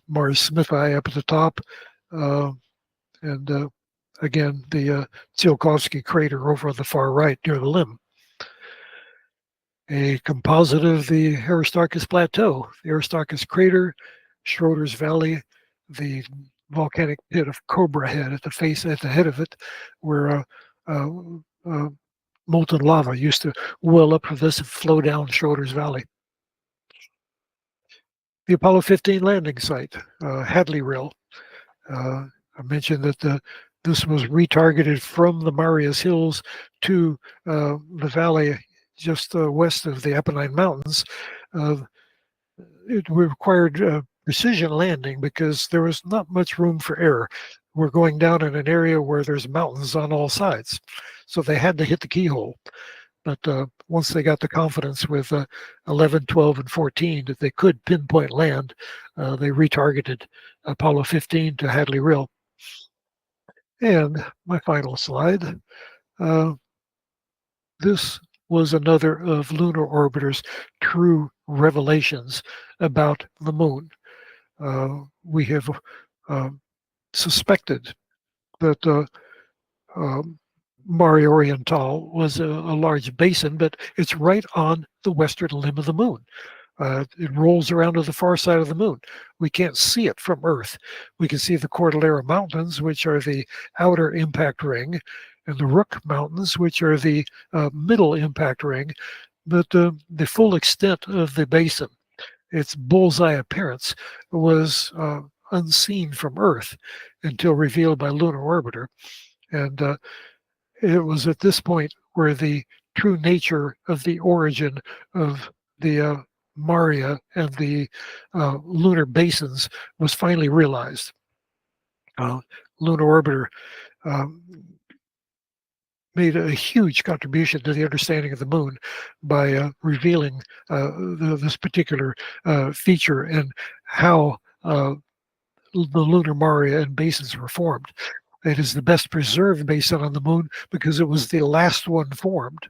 Mars Smithi up at the top. And again, the Tsiolkovsky crater over on the far right near the limb. A composite of the Aristarchus Plateau, the Aristarchus crater, Schroeder's Valley, the volcanic pit of Cobra Head at the head of it, where molten lava used to well up from this and flow down Schroeder's Valley. The Apollo 15 landing site, Hadley Rill. I mentioned that this was retargeted from the Marias Hills to the valley just west of the Apennine Mountains. It required precision landing because there was not much room for error. We're going down in an area where there's mountains on all sides. So they had to hit the keyhole. But once they got the confidence with 11, 12, and 14 that they could pinpoint land, they retargeted Apollo 15 to Hadley Rill. And my final slide. This was another of Lunar Orbiter's true revelations about the moon. We have suspected that Mare Orientale was a large basin, but it's right on the western limb of the moon. It rolls around to the far side of the moon. We can't see it from Earth. We can see the Cordillera Mountains, which are the outer impact ring, and the Rook Mountains, which are the middle impact ring, but the full extent of the basin, its bullseye appearance, was unseen from Earth until revealed by Lunar Orbiter. And it was at this point where the true nature of the origin of the Maria and the lunar basins was finally realized. Lunar Orbiter made a huge contribution to the understanding of the moon by revealing this particular feature and how the lunar Maria and basins were formed. It is the best preserved basin on the moon because it was the last one formed.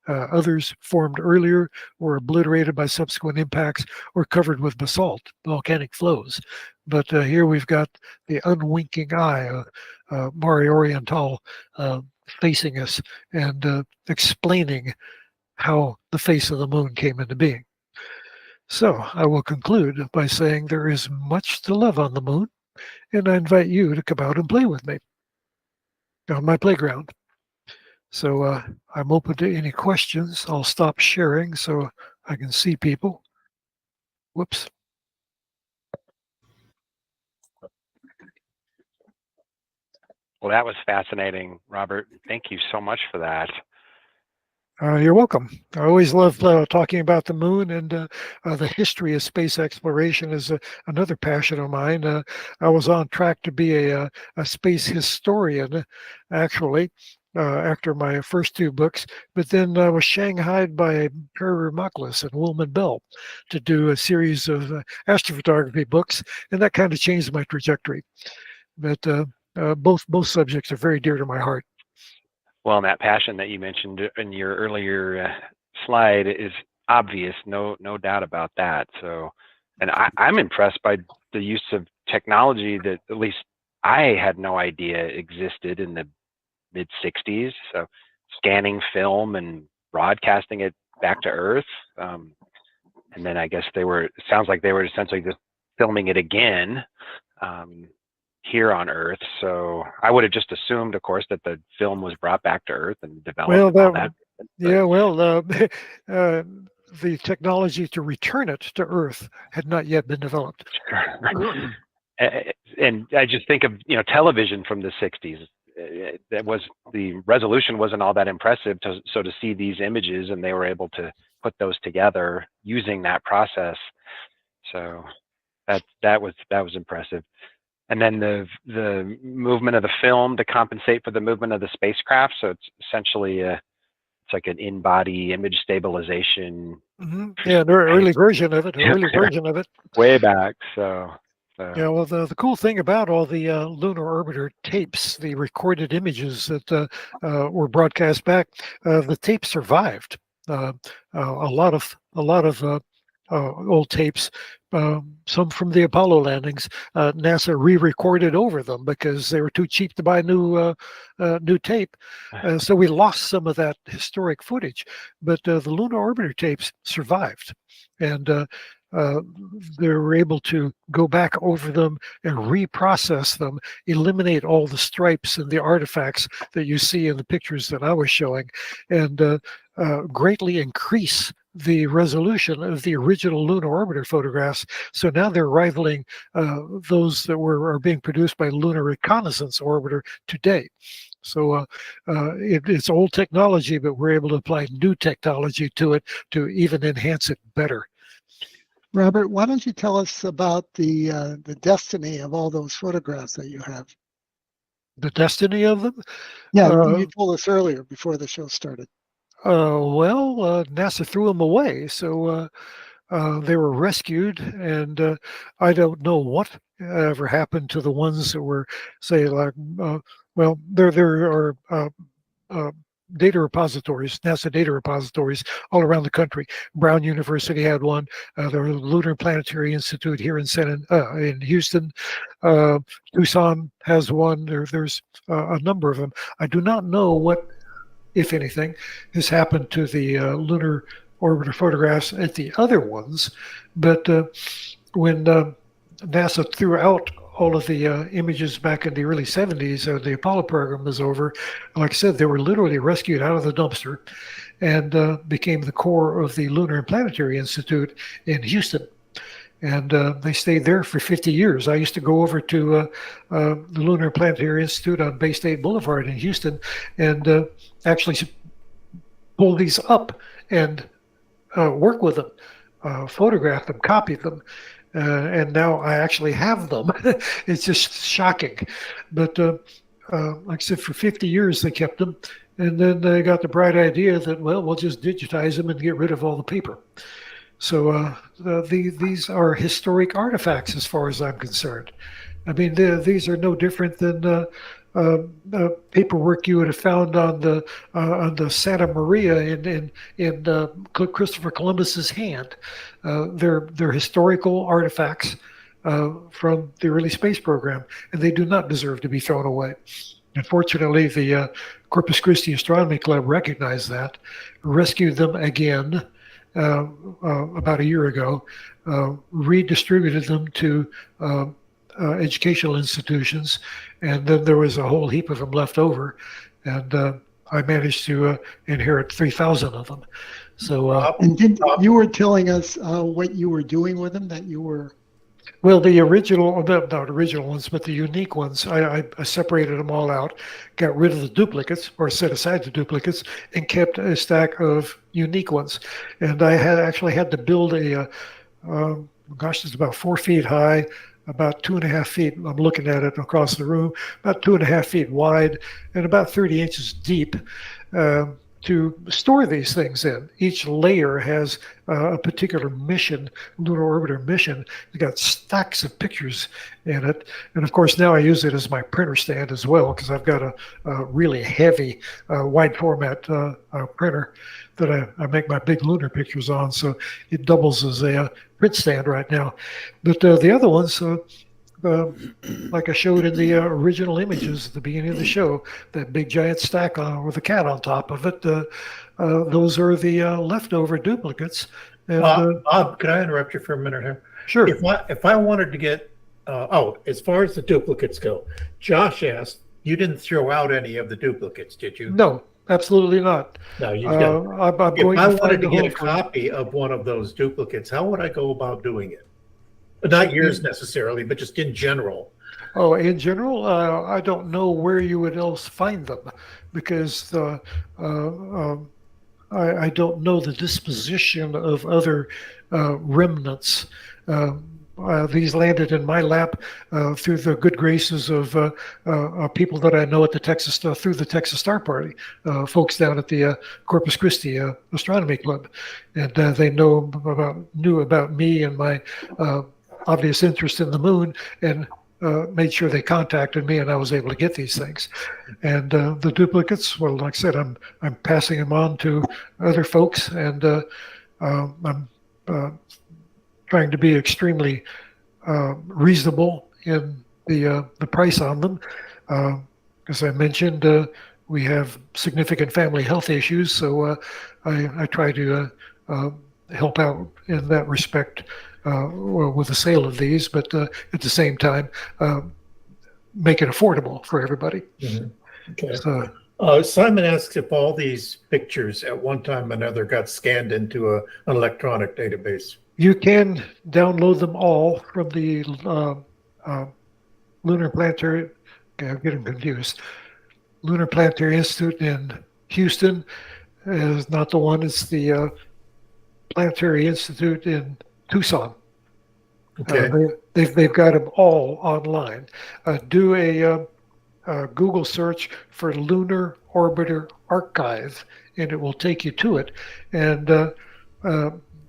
Others formed earlier, were obliterated by subsequent impacts, or covered with basalt, volcanic flows. But here we've got the unwinking eye of Mare Orientale facing us and explaining how the face of the moon came into being. So I will conclude by saying there is much to love on the moon, and I invite you to come out and play with me on my playground. So I'm open to any questions. I'll stop sharing so I can see people. Whoops. Well, that was fascinating, Robert. Thank you so much for that. You're welcome. I always love talking about the moon, and the history of space exploration is another passion of mine. I was on track to be a space historian, actually, after my first two books, but then I was shanghaied by Perry Ramaclis and Wilman Bell to do a series of astrophotography books, and that kind of changed my trajectory. But both subjects are very dear to my heart. Well, and that passion that you mentioned in your earlier slide is obvious, no doubt about that. So, and I'm impressed by the use of technology that at least I had no idea existed in the mid 60s. So scanning film and broadcasting it back to Earth. And then I guess it sounds like they were essentially just filming it again here on Earth. So I would have just assumed, of course, that the film was brought back to Earth and developed. Well, and all that. yeah, well, the technology to return it to Earth had not yet been developed. And I just think of, television from the 60s. The resolution wasn't all that impressive. So to see these images, and they were able to put those together using that process. So that was impressive. And then the movement of the film to compensate for the movement of the spacecraft. So it's essentially it's like an in-body image stabilization. Yeah, an early version of it. Way back. So. Yeah, well, the cool thing about all the lunar orbiter tapes, the recorded images that were broadcast back, the tapes survived. A lot of old tapes, some from the Apollo landings, NASA re-recorded over them because they were too cheap to buy new tape. So we lost some of that historic footage, but the lunar orbiter tapes survived, and they were able to go back over them and reprocess them, eliminate all the stripes and the artifacts that you see in the pictures that I was showing, and greatly increase the resolution of the original lunar orbiter photographs. So now they're rivaling those that are being produced by Lunar Reconnaissance Orbiter today. So it's old technology, but we're able to apply new technology to it to even enhance it better. Robert, why don't you tell us about the destiny of all those photographs that you have? The destiny of them? Yeah, you told us earlier before the show started. NASA threw them away, so they were rescued, and I don't know what ever happened to the ones that were, say, like, there are data repositories, NASA data repositories all around the country. Brown University had one. The Lunar Planetary Institute here in Houston. Tucson has one. There's a number of them. I do not know what, if anything, has happened to the lunar orbiter photographs at the other ones. But when NASA threw out all of the images back in the early 70s, the Apollo program was over, like I said, they were literally rescued out of the dumpster and became the core of the Lunar and Planetary Institute in Houston. And they stayed there for 50 years. I used to go over to the Lunar and Planetary Institute on Bay State Boulevard in Houston and actually pull these up and work with them, photograph them, copy them. And now I actually have them. It's just shocking. But like I said, for 50 years they kept them. And then they got the bright idea that, well, we'll just digitize them and get rid of all the paper. So these are historic artifacts as far as I'm concerned. I mean, these are no different than paperwork you would have found on the Santa Maria in Christopher Columbus's hand. They're historical artifacts from the early space program, and they do not deserve to be thrown away. Unfortunately, the Corpus Christi Astronomy Club recognized that, rescued them again about a year ago, redistributed them to educational institutions, and then there was a whole heap of them left over, and I managed to inherit 3,000 of them. So, and you were telling us what you were doing with them, that you were. Well, the original, not original ones, but the unique ones, I separated them all out, got rid of the duplicates, or set aside the duplicates, and kept a stack of unique ones. And I actually had to build a, it's about 4 feet high, about 2.5 feet, I'm looking at it across the room, about 2.5 feet wide, and about 30 inches deep, to store these things in. Each layer has a particular mission, lunar orbiter mission. It's got stacks of pictures in it. And of course, now I use it as my printer stand as well, because I've got a really heavy wide format printer that I make my big lunar pictures on. So it doubles as a print stand right now. But the other ones, like I showed in the original images at the beginning of the show, that big giant stack with a cat on top of it, those are the leftover duplicates. And, Bob, can I interrupt you for a minute here? Sure. If I wanted to get, as far as the duplicates go, Josh asked, you didn't throw out any of the duplicates, did you? No, absolutely not. No, you've got. I'm If going I to wanted find to a get home a for it. copy of one of those duplicates, how would I go about doing it? Not yours necessarily, but just in general. Oh, in general, I don't know where you would else find them, because I don't know the disposition of other remnants. These landed in my lap through the good graces of people that I know at the through the Texas Star Party, folks down at the Corpus Christi Astronomy Club, and they knew about me and my obvious interest in the moon, and made sure they contacted me, and I was able to get these things. And the duplicates, well, like I said, I'm passing them on to other folks, and I'm trying to be extremely reasonable in the price on them. As I mentioned, we have significant family health issues, so I try to help out in that respect with the sale of these, but at the same time, make it affordable for everybody. Mhm. Okay. So, Simon asks if all these pictures at one time or another got scanned into an electronic database. you can download them all from the Lunar Planetary. Okay, I'm getting confused. Lunar Planetary Institute in Houston is not the one. It's the Planetary Institute in Tucson. Okay. They've got them all online. Do a Google search for Lunar Orbiter Archive, and it will take you to it. And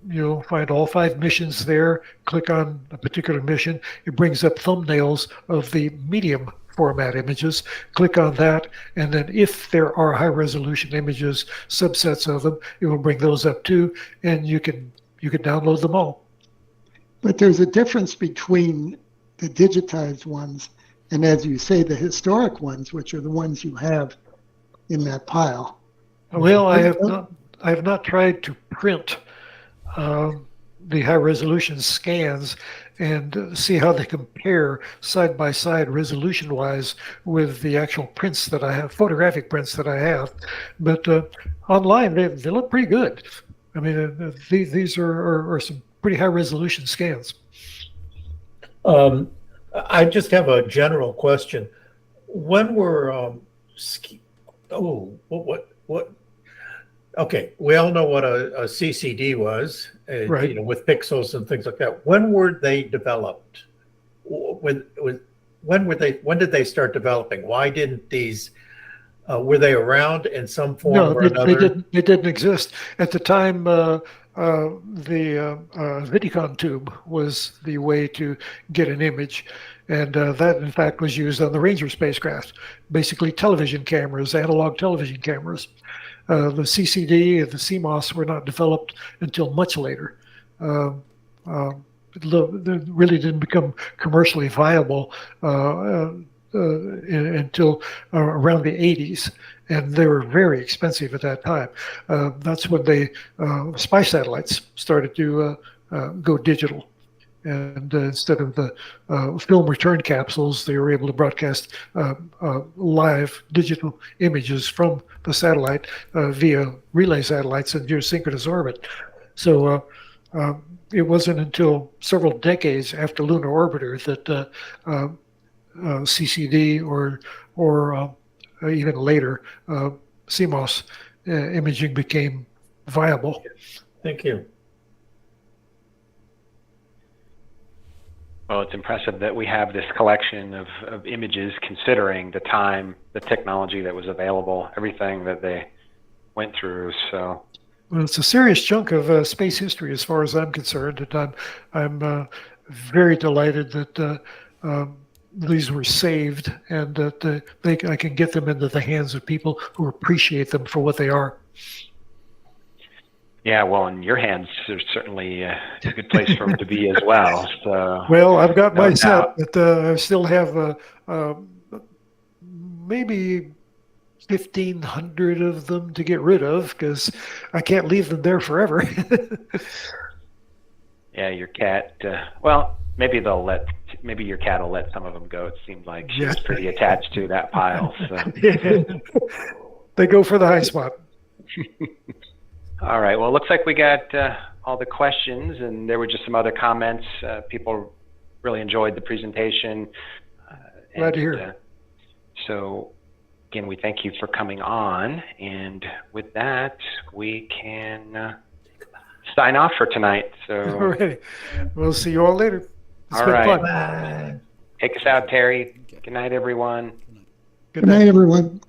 you'll find all 5 missions there. Click on a particular mission. It brings up thumbnails of the medium format images. Click on that, and then if there are high resolution images, subsets of them, it will bring those up too, and you can download them all. But there's a difference between the digitized ones and, as you say, the historic ones, which are the ones you have in that pile. Well, I have not tried to print the high resolution scans and see how they compare side by side resolution wise with the actual prints that I have, photographic prints that I have. But online, they look pretty good. I mean, these are some pretty high resolution scans. I just have a general question. When were what? Okay, we all know what a CCD was, Right. you know, with pixels and things like that. When were they developed? When did they start developing? Why didn't these? Were they around in some form No, or another? they didn't exist at the time. The Vidicon tube was the way to get an image, and that in fact was used on the Ranger spacecraft. Basically, television cameras, analog television cameras. The CCD and the CMOS were not developed until much later. They really didn't become commercially viable until around the 80s, and they were very expensive at that time. That's when spy satellites started to go digital. And instead of the film return capsules, they were able to broadcast live digital images from the satellite via relay satellites in geosynchronous orbit. So it wasn't until several decades after Lunar Orbiter that CCD or even later CMOS imaging became viable. Thank you. Well, it's impressive that we have this collection of images considering the time, the technology that was available, everything that they went through. So, well, it's a serious chunk of space history as far as I'm concerned, and I'm very delighted that these were saved and that I can get them into the hands of people who appreciate them for what they are. yeah, well, in your hands, there's certainly a good place for them to be as well. So, Well, I've got my no doubt. set, but I still have maybe 1,500 of them to get rid of because I can't leave them there forever. Yeah, your cat. Well, maybe your cat will let some of them go. It seemed like she was pretty attached to that pile. So. They go for the high spot. All right. Well, it looks like we got all the questions, and there were just some other comments. People really enjoyed the presentation. Glad to hear it. So, again, we thank you for coming on. And with that, we can sign off for tonight. So, All right. We'll see you all later. It's all been right. fun. Bye. Take us out, Terry. Good night, everyone. Good night, everyone.